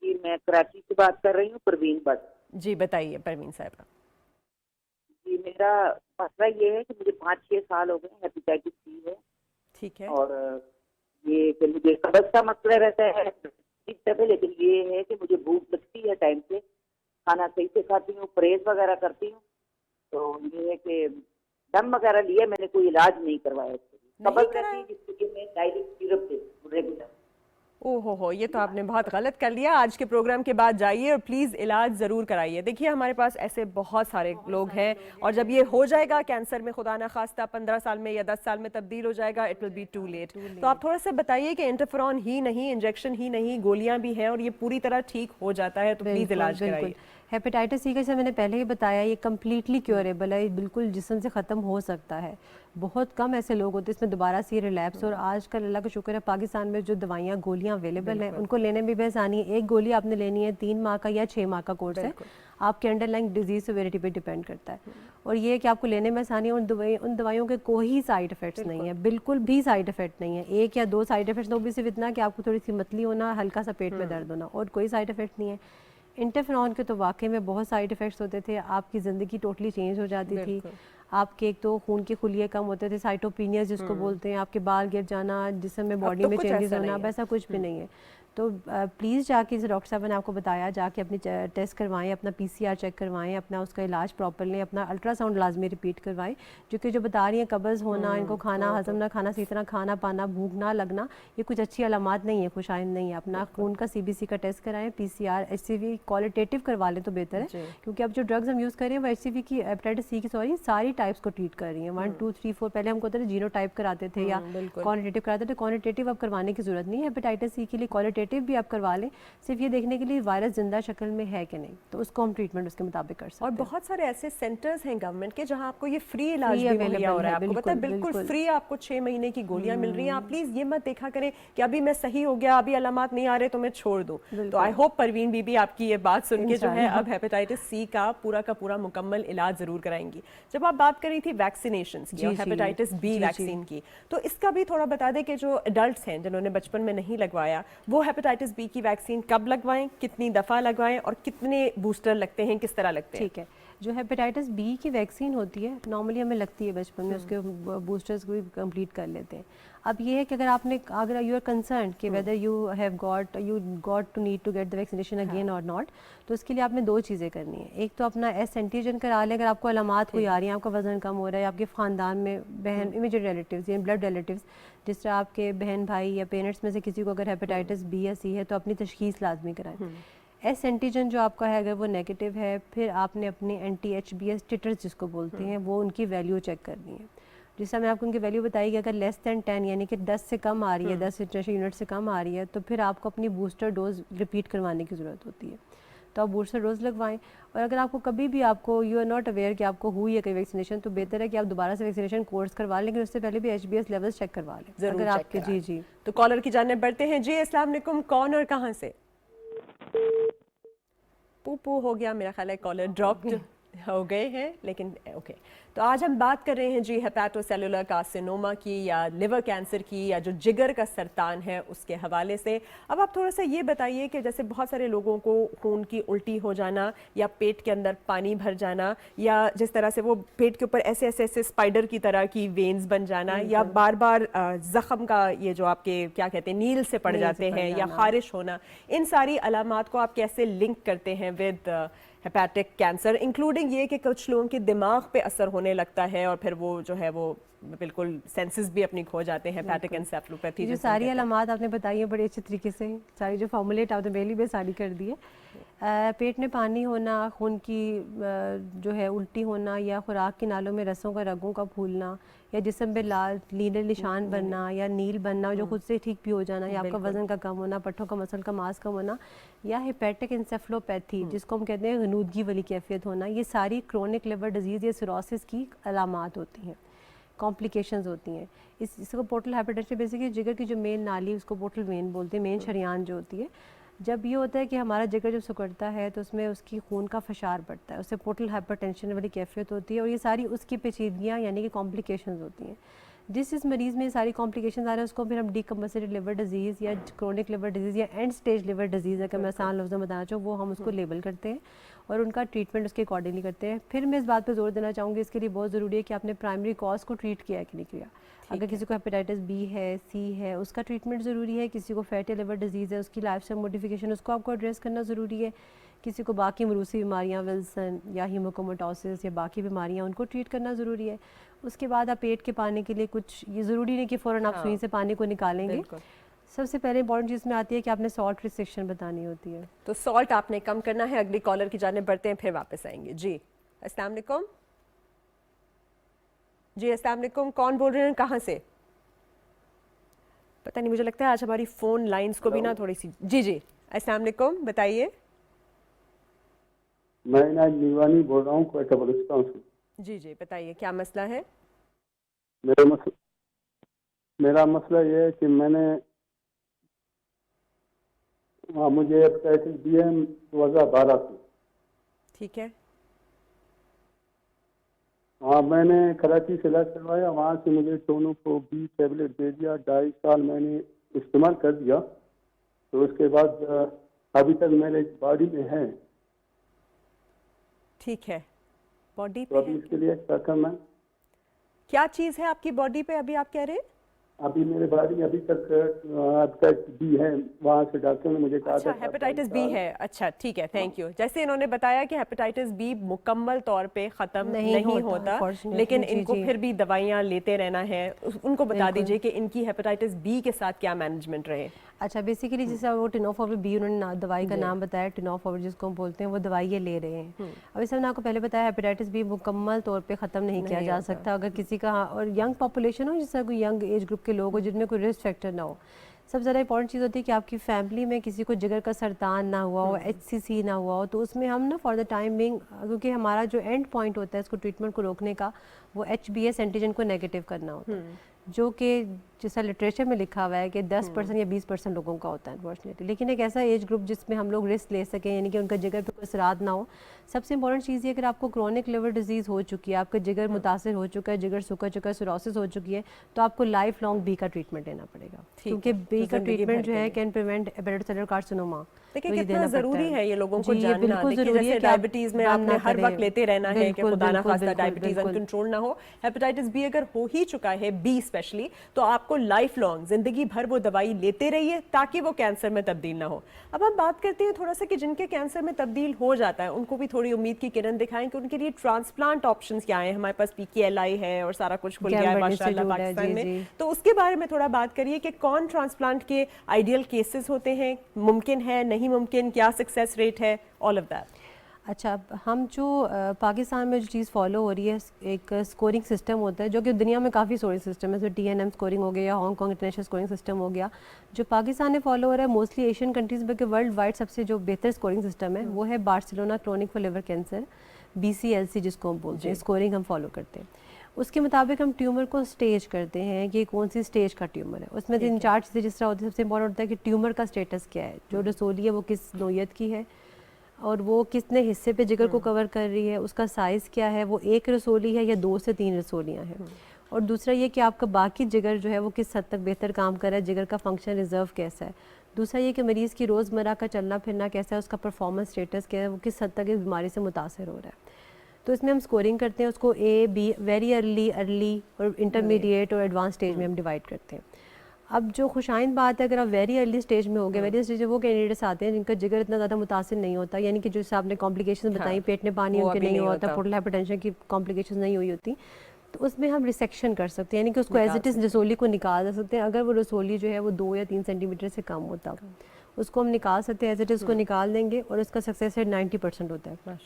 जी मैं कराची से बात कर रही हूँ, परवीन भट्ट। जी बताइए परवीन साहब। जी मेरा मसला ये है कि मुझे 5-6 साल हो गए हेपेटाइटिस सी है। ठीक है। और ये कि मुझे कब्ज का मसला रहता है, लेकिन ये है कि मुझे भूख लगती है टाइम से, खाना सही से खाती हूँ, परहेज वगैरह करती हूँ। तो ये है कि दम वगैरह लिया, मैंने कोई इलाज नहीं करवाया। कब्ज रहती है जिसके लिए मैं डायलिक सिरप देती रेगुलर। ओहो हो, ये तो आपने बहुत गलत कर लिया। आज के प्रोग्राम के बाद जाइए और प्लीज़ इलाज ज़रूर कराइए। देखिए हमारे पास ऐसे बहुत सारे लोग हैं, और जब ये हो जाएगा कैंसर में खुदा ना खास्ता 15 साल में या 10 साल में तब्दील हो जाएगा, it will be too late. तो आप थोड़ा सा बताइए कि इंटरफेरॉन ही नहीं, इंजेक्शन ही नहीं, गोलियां भी हैं और ये पूरी तरह ठीक हो जाता है, तो प्लीज़ इलाज कराइए। हेपेटाइटिस सी का जैसे मैंने पहले ही बताया, ये कम्प्लीटली क्योरेबल है, बिल्कुल जिस्म से ख़त्म हो सकता है। बहुत कम ऐसे लोग होते हैं इसमें दोबारा से रिलैप्स। और आजकल अल्लाह का शुक्र है पाकिस्तान में जो दवाइयाँ गोलियाँ अवेलेबल हैं उनको लेने में भी आसानी है। एक गोली आपने लेनी है 3 माह का या 6 माह का कोर्स है, आपके अंडरलाइंग डिजीज सिविरिटी पे डिपेंड करता है। और ये कि आपको लेने में आसानी है। उन दवाइयों के कोई साइड इफेक्ट्स नहीं है, बिल्कुल भी साइड इफेक्ट नहीं है। 1 या 2 साइड इफेक्ट्स, तो भी सिर्फ इतना कि आपको थोड़ी सी मतली होना, हल्का सा पेट में दर्द होना, और कोई साइड इफेक्ट नहीं है। इंटरफेरॉन के तो वाकई में बहुत साइड इफ़ेक्ट्स होते थे, आपकी ज़िंदगी टोटली चेंज हो जाती थी। आपके एक तो खून के खुलिये कम होते थे, साइटोपिनिया जिसको बोलते हैं, आपके बाल गिर जाना, जिसम में बॉडी में चेंजेस होना, वैसा कुछ भी नहीं है। तो प्लीज़ जाके, जैसे डॉक्टर साहब ने आपको बताया, जाके अपनी टेस्ट करवाएं, अपना PCR चेक करवाएं, अपना उसका इलाज प्रॉपर लें, अपना अल्ट्रासाउंड लाजमी रिपीट करवाएं। जो कि जो बता रही हैं कब्ज़ होना, इनको खाना हजम ना खाना, सही तरह खाना पाना, भूख ना लगना, ये कुछ अच्छी अलामात नहीं है, खुशाइंद नहीं है। अपना खून का CBC का टेस्ट कराएं, PCR HCV क्वालिटेटिव करवा लें तो बेहतर है, क्योंकि अब जो ड्रग्स हम यूज़ कर रहे हैं वो HCV की, हेपेटाइटिस सी की सारी टाइप्स को ट्रीट कर रही हैं। 1 2 3 4 पहले हमको होता था जीरो टाइप कराते थे या क्वान्टिटेटिव कराते थे। क्वान्टिटेटिव अब करवाने की जरूरत नहीं है। हेपेटाइटिस सी के लिए क्वालिटेटिव भी आप करवा लें, सिर्फ ये देखने के लिए वायरस जिंदा शक्ल में है कि नहीं, तो उसको हम ट्रीटमेंट उसके मुताबिक कर सकते हैं। और बहुत सारे ऐसे सेंटर्स हैं गवर्नमेंट के जहां आपको ये फ्री इलाज भी मुहैया हो रहा है। आपको पता है बिल्कुल फ्री आपको 6 महीने की गोलियां मिल रही हैं। आप प्लीज ये मत देखा करें कि अभी मैं सही हो गया, अभी अलामात नहीं आ रहे तो मैं छोड़ दूं। तो आई होप परवीन बीबी आपकी ये बात सुन के जो है अब हेपेटाइटिस सी का पूरा मुकम्मल इलाज जरूर कराएंगी। जब आप बात कर रही थी वैक्सीनेशन की और हेपेटाइटिस बी वैक्सीन की, तो इसका भी थोड़ा बता दें कि जो एडल्ट्स हैं जिन्होंने बचपन में नहीं लगवाया, वो हेपेटाइटिस बी की वैक्सीन कब लगवाएं, कितनी दफ़ा लगवाएं और कितने बूस्टर लगते हैं, किस तरह लगते हैं? ठीक है, जो हेपेटाइटिस बी की वैक्सीन होती है नॉर्मली हमें लगती है बचपन में, उसके बूस्टर्स को भी कंप्लीट कर लेते हैं। अब ये है कि अगर यू आर कंसर्न कि whether you got to need to get the vaccination again और नॉट, तो उसके लिए आपने 2 चीज़ें करनी है। एक तो अपना एस एंटीजन करा लें, अगर आपको अलामात कोई आ रही हैं, आपका वजन कम हो रहा है, आपके ख़ानदान में बहन इमीडिएट रिलेटिव्स या ब्लड रिलेटिव्स, जिस तरह आपके बहन भाई या पेरेंट्स में से किसी को अगर हेपेटाइटिस बी या सी है, तो अपनी तशखीस लाजमी कराएं। एस एंटीजन जो आपका है अगर वो नेगेटिव है, फिर आपने अपने anti-HBs टिटर्स जिसको बोलते हैं, वो उनकी वैल्यू चेक करनी है। जिस समय आपको उनकी वैल्यू बताई कि अगर लेस दैन 10 यानी कि 10 से कम आ रही है, 10 इंटरनेशनल यूनिट से कम आ रही है, तो फिर आपको अपनी बूस्टर डोज रिपीट करवाने की ज़रूरत होती है। तो आप बूस्टर डोज लगवाएं। और अगर आपको कभी भी आपको यू आर नॉट अवेयर कि आपको हुई है कोई वैक्सीनेशन, तो बेहतर है कि आप दोबारा से वैक्सीनेशन कोर्स करवा लें, लेकिन उससे पहले भी HBs लेवल्स चेक करवा लें अगर आपके। जी तो कॉलर की जानिब बढ़ते हैं। जी अस्सलाम वालेकुम, कौन और कहाँ से? पू हो गया, मेरा ख्याल है कॉलर ड्रॉप्ड हो गए हैं, लेकिन ओके। तो आज हम बात कर रहे हैं जी हेपेटोसेलुलर कार्सिनोमा की, या लिवर कैंसर की, या जो जिगर का सरतान है उसके हवाले से। अब आप थोड़ा सा ये बताइए कि जैसे बहुत सारे लोगों को खून की उल्टी हो जाना, या पेट के अंदर पानी भर जाना, या जिस तरह से वो पेट के ऊपर ऐसे स्पाइडर की तरह की वेन्स बन जाना, या बार बार जख्म का ये जो आपके क्या कहते हैं नील से पड़ जाते हैं, या खारिश होना, इन सारी अलामात को आप कैसे लिंक करते हैं विद हेपेटिक कैंसर, इंक्लूडिंग ये कि कुछ लोगों के दिमाग पे असर होने लगता है और फिर वो जो है वो बिल्कुल सेंसेस भी अपनी खो जाते हैं, हेपेटिक एन्सेफेलोपैथी। जो सारी अलामात आपने बताई है बड़े अच्छे तरीके से, सारी जो फॉर्मुलेट आपने पहली बार सारी कर दी है। पेट में पानी होना, खून की जो है उल्टी होना, या खुराक की नालों में रसों का रगों का फूलना, या जिस्म पे लाल नीले निशान बनना या नील बनना जो खुद से ठीक भी हो जाना, या आपका वज़न का कम होना, पट्टों का मसल का मांस कम होना, या हेपेटिक इंसेफलोपैथी जिसको हम कहते हैं गनूदगी वाली कैफियत होना, ये सारी क्रोनिक लिवर डिजीज़ या सिरोसिस की अलामात होती हैं, कॉम्प्लिकेशंस होती हैं। इसको पोर्टल हाइपरटेंशन बेसिकली जिगर की जो मेन नाली उसको पोर्टल वेन बोलते हैं, मेन शरियान जो होती है। जब ये होता है कि हमारा जिगर जब सिकुड़ता है तो उसमें उसकी खून का फशार बढ़ता है, उससे पोर्टल हाइपरटेंशन वाली कैफियत होती है, और ये सारी उसकी पेचीदगियाँ यानी कि कॉम्प्लिकेशंस होती हैं। जिस मरीज़ में सारी कॉम्प्लिकेशंस आ रहे हैं उसको फिर हम डीकम्पनसेटेड लिवर डिजीज़ या क्रोनिक लिवर डिजीज़ या एंड स्टेज लिवर डिजीज़ अगर मैं आसान लफ्ज़ों में बताना चाहूँ, वो हम उसको लेबल करते हैं और उनका ट्रीटमेंट उसके अकॉर्डिंगली करते हैं। फिर मैं इस बात पर जोर देना चाहूँगी, इसके लिए बहुत ज़रूरी है कि आपने प्राइमरी कॉज को ट्रीट किया है कि नहीं किया। अगर किसी को हेपेटाइटिस बी है, सी है, उसका ट्रीटमेंट ज़रूरी है। किसी को फैटी लिवर डिजीज़ है, उसकी लाइफस्टाइल मॉडिफिकेशन उसको आपको एड्रेस करना ज़रूरी है। किसी को बाकी मरूसी बीमारियाँ, विल्सन या हीमोक्रोमेटोसिस या बाकी बीमारियाँ, उनको ट्रीट करना ज़रूरी है। उसके बाद आप पेट के पानी के लिए कुछ, ये ज़रूरी नहीं कि फ़ौरन आप सुई से पानी को निकालेंगे। सबसे पहले इंपॉर्टेंट चीज़ में आती है कि आपने सॉल्ट रिस्ट्रिक्शन बतानी होती है, तो सॉल्ट आपने कम करना है। अगली कॉलर की जाने बढ़ते हैं, फिर वापस आएंगे। जी अस्सलाम वालेकुम। जी अस्सलाम वालेकुम, कौन बोल रहे हैं, कहाँ से? पता नहीं, मुझे लगता है आज हमारी फ़ोन लाइंस को भी ना थोड़ी सी। जी अस्सलाम वालेकुम, बताइए। मैं इनाज नीवानी बोल रहा हूँ कोयटा बलूचिस्तान से। जी बताइए, क्या मसला है? मेरा मसला ये है कि मुझे हेपेटाइटिस बी है 2012 से। ठीक है। हाँ, मैंने कराची से इलाज करवाया, वहाँ से मुझे टोनो को 20 टैबलेट दे दिया। 2.5 साल मैंने इस्तेमाल कर दिया, तो उसके बाद अभी तक मेरे बॉडी में है। ठीक है, बॉडी तो पे अभी है। इसके लिए क्या करना है? क्या चीज़ है आपकी बॉडी पे अभी आप कह रहे हैं? अभी मेरे बॉडी अभी तक बी है, वहाँ से डॉक्टर ने मुझे कहा अच्छा, था हेपेटाइटिस बी है। अच्छा ठीक है, थैंक यू। जैसे इन्होंने बताया कि हेपेटाइटिस बी मुकम्मल तौर पे ख़त्म नहीं होता, लेकिन इनको फिर भी दवाइयाँ लेते रहना है। उनको बता दीजिए कि इनकी हेपेटाइटिस बी के साथ क्या मैनेजमेंट रहे। अच्छा, बेसिकली जैसे वो टेनोफॉविर बी उन्होंने दवाई का नाम बताया, टेनोफॉविर जिसको हम बोलते हैं, वो दवाई ये ले रहे हैं। अब इस मैंने आपको पहले बताया हेपेटाइटिस बी मुकम्मल तौर पे ख़त्म नहीं किया जा सकता। अगर किसी का, और यंग पॉपुलेशन हो, जिससे कोई यंग एज ग्रुप के लोग हो जिनमें कोई रिस्क फैक्टर ना हो। सबसे ज़्यादा इंपॉर्टेंट चीज़ होती है कि आपकी फैमिली में किसी को जिगर का सरतान ना हुआ हो, HCC ना हुआ हो, तो उसमें हम ना फॉर द टाइम बिंग, क्योंकि हमारा जो एंड पॉइंट होता है इसको ट्रीटमेंट को रोकने का, वो HbS एंटीजन को नेगेटिव करना होता है, जो कि जैसा लिटरेचर में लिखा हुआ है कि 10% या 20% लोगों का होता है अनफॉर्चुनेटली। लेकिन एक ऐसा एज ग्रुप जिसमें हम लोग रिस्क ले सकें, यानी कि उनका जिगर पे कोई असरात ना हो। सबसे इंपॉर्टेंट चीज़ ये, अगर आपको क्रोनिक लिवर डिजीज़ हो चुकी है, आपका जिगर मुतासर हो चुका है, जिगर सूखा चुका है, सिरोसिस हो चुकी है, तो आपको लाइफ लॉन्ग बी का ट्रीटमेंट लेना पड़ेगा, क्योंकि बी का ट्रीटमेंट जो है कैन प्रिवेंट हेपेटोसेलुलर कार्सिनोमा। देखिए कितना ज़रूरी है ये लोगों को जानना। बिल्कुल देखिए ज़रूरी है जैसे कि डायबिटीज़ में आपने हर वक्त लेते रहना है कि खुदा ना खास्ता डायबिटीज़ अनकंट्रोल ना हो। हेपेटाइटिस बी अगर हो ही चुका है, बी स्पेशली, तो आपको लाइफ लॉन्ग जिंदगी भर वो दवाई लेते रहिए ताकि वो कैंसर में तब्दील ना हो। अब हम बात करते हैं थोड़ा सा कि जिनके कैंसर में तब्दील हो जाता है उनको भी थोड़ी उम्मीद की किरण दिखाएं कि उनके लिए ट्रांसप्लांट ऑप्शंस क्या हैं। हमारे पास PKLI है और सारा कुछ खुल गया है माशाल्लाह पाकिस्तान में, तो उसके बारे में थोड़ा बात करिए कि कौन ट्रांसप्लांट के आइडियल केसेस होते हैं, मुमकिन है, नहीं मुमकिन, क्या सक्सेस रेट है, ऑल ऑफ दैट। अच्छा, हम जो पाकिस्तान में जो चीज़ फॉलो हो रही है, एक स्कोरिंग सिस्टम होता है जो कि दुनिया में काफ़ी स्कोरिंग सिस्टम है, जैसे TNM स्कोरिंग हो गया या हांगकॉन्ग इंटरनेशनल स्कोरिंग सिस्टम हो गया। जो पाकिस्तान में फॉलो हो रहा है मोस्टली एशियन कंट्रीज़ में, वर्ल्ड वाइड सबसे जो बेहतर स्कोरिंग सिस्टम है वो है Barcelona chronic for liver cancer, BCLC जिसको हम बोलते हैं, स्कोरिंग हम फॉलो करते हैं। उसके मुताबिक हम ट्यूमर को स्टेज करते हैं कि कौन सी स्टेज का ट्यूमर है। उसमें 3-4 चीज़ें जिस तरह होती है, सबसे इंपॉर्टेंट होता है कि ट्यूमर का स्टेटस क्या है, जो रसोली है वो किस नोयत की है और वो कितने हिस्से पे जिगर को कवर कर रही है, उसका साइज़ क्या है, वो 1 रसोली है या 2 से 3 रसोलियाँ हैं, और दूसरा ये कि आपका बाकी जिगर जो है वो किस हद तक बेहतर काम कर रहा है, जिगर का फंक्शन रिजर्व कैसा है। दूसरा ये कि मरीज़ की रोज़मर्रा का चलना फिरना कैसा है, उसका परफॉर्मेंस स्टेटस क्या है, वो किस हद तक इस बीमारी से मुतासर हो रहा है। तो इसमें हम स्कोरिंग करते हैं, उसको A, B, वेरी अर्ली और इंटरमीडिएट और एडवांस स्टेज में हम डिवाइड करते हैं। अब जो खुशाइन बात है, अगर आप वेरी अर्ली स्टेज में हो गए, वेरी स्टेज में वो कैंडिडेट्स आते हैं जिनका जिगर इतना ज़्यादा मुतासिर नहीं होता, यानी कि जो आपने कॉम्प्लिकेशन बताई, पेट में पानी उनके नहीं होता, पोर्टल हाइपरटेंशन की कॉम्प्लिकेशन नहीं हुई होती, तो उसमें हम रिसेक्शन कर सकते हैं, यानी कि उसको एज इट इज़ रसोली को निकाल सकते हैं अगर वो रसोली जो है वो 2 या 3 सेंटीमीटर से कम होता। उसको हम निकाल सकते हैं, एज इट इज़ उसको निकाल देंगे और उसका सक्सेस रेट 90% होता है,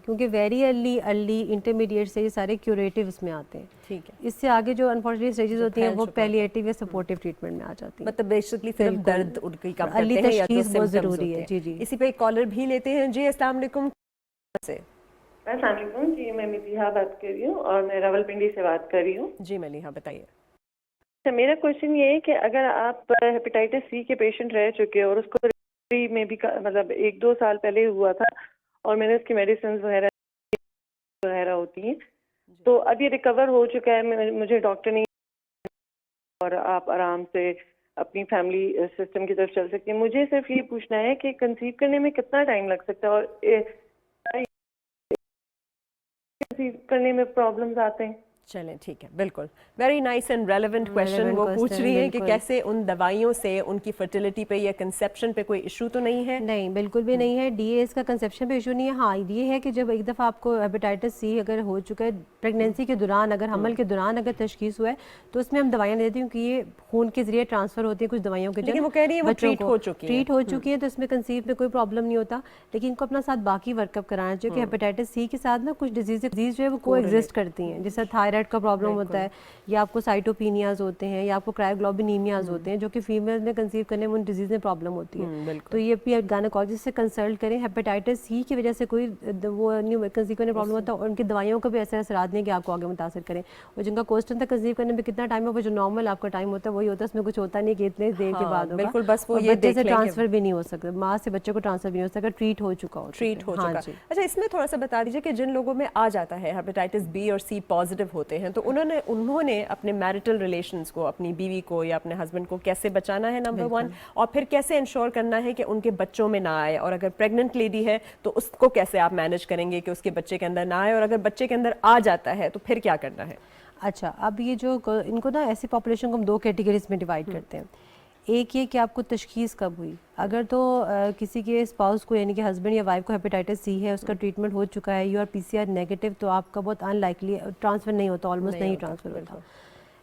क्योंकि वेरी अर्ली इंटरमीडिएट से ये सारे क्यूरेटिव इसमें आते हैं। ठीक है, इससे आगे जो अनफॉर्चुनेटली स्टेजेस होती हैं वो पैलिएटिव या सपोर्टिव ट्रीटमेंट में आ जाती हैं। मतलब बेसिकली सिर्फ दर्द उनकी कम अर्ली करते हैं या तो तशखीस बहुत symptoms ज़रूरी होते है। हैं। जी जी। इसी पे एक कॉलर भी लेते हैं जी। अस्सलाम वालेकुम से। अस्सलाम वालेकुम जी, मैं मितिहा बात कर रही हूँ और मैं रावलपिंडी से बात कर रही हूँ। जी मलिहा बताइए। अच्छा, मेरा क्वेश्चन ये है कि अगर आप हेपेटाइटिस सी के पेशेंट रह चुके हो और उसको रिकवरी में भी मतलब 1-2 साल पहले हुआ था और मैंने उसकी मेडिसिन वगैरह होती हैं, तो अब ये रिकवर हो चुका है, मुझे डॉक्टर ने और आप आराम से अपनी फैमिली सिस्टम की तरफ चल सकते हैं। मुझे सिर्फ ये पूछना है कि कंसीव करने में कितना टाइम लग सकता है और कंसीव करने में प्रॉब्लम्स आते हैं? चलें ठीक है, बिल्कुल very nice and relevant question. Relevant वो पूछ question, रही हैं कि बिल्कुल। कैसे उन दवाइयों से उनकी फर्टिलिटी पे या कंसेप्शन पे कोई इशू तो नहीं है? नहीं, बिल्कुल भी नहीं है। डीएएस का कंसेप्शन पे इशू नहीं है। हाँ, ये है कि जब एक दफ़ा आपको हेपेटाइटिस सी अगर हो चुका है प्रेगनेंसी के दौरान, अगर हमल के दौरान अगर तशखीस हुआ है तो उसमें हम दवाइयाँ देती हूँ कि ये खून के जरिए ट्रांसफ़र होती है कुछ दवाइयों के। लेकिन वो कह रही है वो ट्रीट हो चुकी है। ट्रीट हो चुकी है तो इसमें कंसीव में कोई प्रॉब्लम नहीं होता, लेकिन इनको अपना साथ बाकी वर्कअप कराना चाहिए कि हेपेटाइटिस सी के साथ ना कुछ डिजीज जो है वो को एग्जिस्ट करती हैं, जैसे थायराइड का प्रॉब्लम होता है या आपको साइटोपिनियाज होते हैं या आपको क्रायोग्लोबिनीमियाज होते हैं, जो कि फीमेल में कंसीव करने में उन डिजीज में प्रॉब्लम होती है। तो ये भी गायनेकोलॉजिस्ट से कंसल्ट करें। हेपेटाइटिस सी की वजह से कोई वो नहीं कंसीव करने प्रॉब्लम होता है और उनकी दवाइयों का भी ऐसे असरात नहीं कि आपको आगे मुतासर करें। और जिनका क्वेश्चन था कंसीव करने में कितना टाइम है, वो जो नॉर्मल आपका टाइम होता है वही होता है, उसमें कुछ होता नहीं कि इतने देर के बाद होगा। बिल्कुल, बस वो और ये बच्चे देख से लें ट्रांसफर भी नहीं हो सकता, माँ से बच्चे को ट्रांसफर भी नहीं हो सकता, ट्रीट हो चुका हो। ट्रीट हो हाँ चुका। जी। अच्छा, इसमें थोड़ा सा बता दीजिए कि जिन लोगों में आ जाता है हेपेटाइटिस बी और सी पॉजिटिव होते हैं, तो उन्होंने अपने मैरिटल रिलेशंस को, अपनी बीवी को या अपने हस्बैंड को कैसे बचाना है, नंबर 1, और फिर कैसे इंश्योर करना है कि उनके बच्चों में ना आए, और अगर प्रेग्नेंट लेडी है तो उसको कैसे आप मैनेज करेंगे कि उसके बच्चे के अंदर ना आए, और अगर बच्चे के अंदर आ जाता है तो फिर क्या करना है? अच्छा, अब ये जो इनको ना ऐसी पॉपुलेशन को हम 2 कैटेगरीज में डिवाइड करते हैं। एक ये कि आपको तशखीस कब हुई, अगर तो किसी के स्पाउस को यानी कि हस्बैंड या वाइफ को हेपेटाइटिस सी है, उसका ट्रीटमेंट हो चुका है, यू आर पीसीआर नेगेटिव, तो आपका बहुत अनलाइकली ट्रांसफ़र नहीं होता, ऑलमोस्ट नहीं ट्रांसफ़र होता।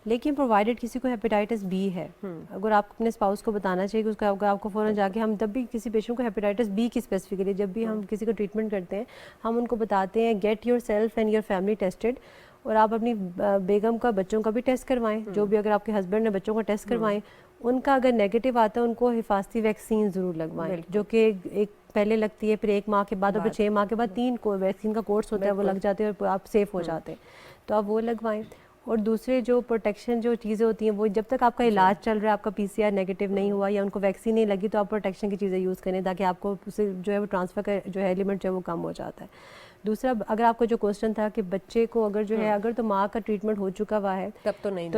लेकिन प्रोवाइडेड किसी को हेपेटाइटिस बी है, अगर आप अपने स्पाउस को बताना चाहिए कि उसका आपको फ़ौरन जाके, हम जब भी किसी पेशेंट को हेपेटाइटिस बी की स्पेसिफिकली जब भी हम किसी को ट्रीटमेंट करते हैं, हम उनको बताते हैं get your self and your family tested, और आप अपनी बेगम का, बच्चों का भी टेस्ट करवाएं, जो भी अगर आपके हस्बैंड ने बच्चों का टेस्ट करवाएं, उनका अगर नेगेटिव आता है उनको हिफाजती वैक्सीन ज़रूर लगवाएं, जो कि एक पहले लगती है, फिर 1 माह के बाद और फिर 6 माह के बाद 3 वैक्सीन का कोर्स होता है, वो लग जाते हैं और आप सेफ़ हो जाते हैं, तो आप वो लगवाएं। और दूसरे जो प्रोटेक्शन जो चीज़ें होती हैं, वो जब तक आपका इलाज चल रहा है, आपका पीसीआर नेगेटिव नहीं हुआ या उनको वैक्सीन नहीं लगी, तो आप प्रोटेक्शन की चीज़ें यूज़ करें ताकि आपको उसे जो है वो ट्रांसफ़र का जो है एलिमेंट जो है वो कम हो जाता है। दूसरा, अगर आपका जो क्वेश्चन था कि बच्चे को अगर जो है अगर तो माँ का ट्रीटमेंट हो चुका हुआ है तब तो नहीं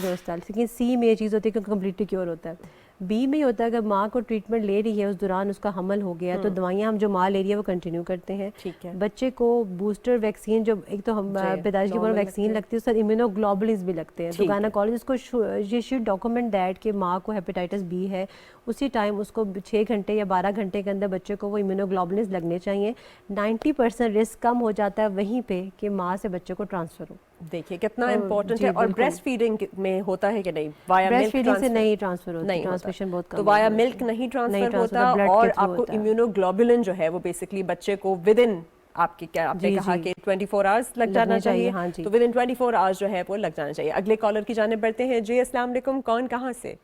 रोकता, लेकिन सी में ये चीज़ होती है कि कम्प्लीटली क्योर होता है। बी में होता है अगर माँ को ट्रीटमेंट ले रही है, उस दौरान उसका हमल हो गया, तो दवाइयाँ हम जो माँ ले रही है वो कंटिन्यू करते हैं। ठीक है। बच्चे को बूस्टर वैक्सीन, जो एक तो हम पैदाइश के बाद वैक्सीन लगती है, उसके साथ इम्यूनोग्लोबुलिन्स भी लगते हैं, तो गायनेकोलॉजिस्ट को ये शुड डॉक्यूमेंट दैट कि माँ को हेपेटाइटिस बी है, उसी टाइम उसको 6 घंटे या 12 घंटे के अंदर बच्चे को वो इम्यूनोग्लोबुलिन्स लगने चाहिए। 90% रिस्क कम हो जाता है वहीं पे कि माँ से बच्चे को ट्रांसफ़र हो। देखिए कितना इम्पोर्टेंट है। और ब्रेस्ट फीडिंग में होता है कि नहीं? वाया ब्रेस्ट फीडिंग से नहीं ट्रांसफ़र होता, ट्रांसमिशन बहुत कम, तो वाया मिल्क नहीं ट्रांसफ़र होता, और आपको इम्यूनोग्लोबुलिन जो है वो बेसिकली बच्चे को विद इन आपके क्या आपने कहा कि 24 आवर्स लग जाना चाहिए, हाँ जी। तो विद इन 24 आवर्स जो है वो लग जाना चाहिए। अगले कॉलर की जाने बढ़ते हैं। जी अस्सलाम वालेकुम, कौन कहाँ से?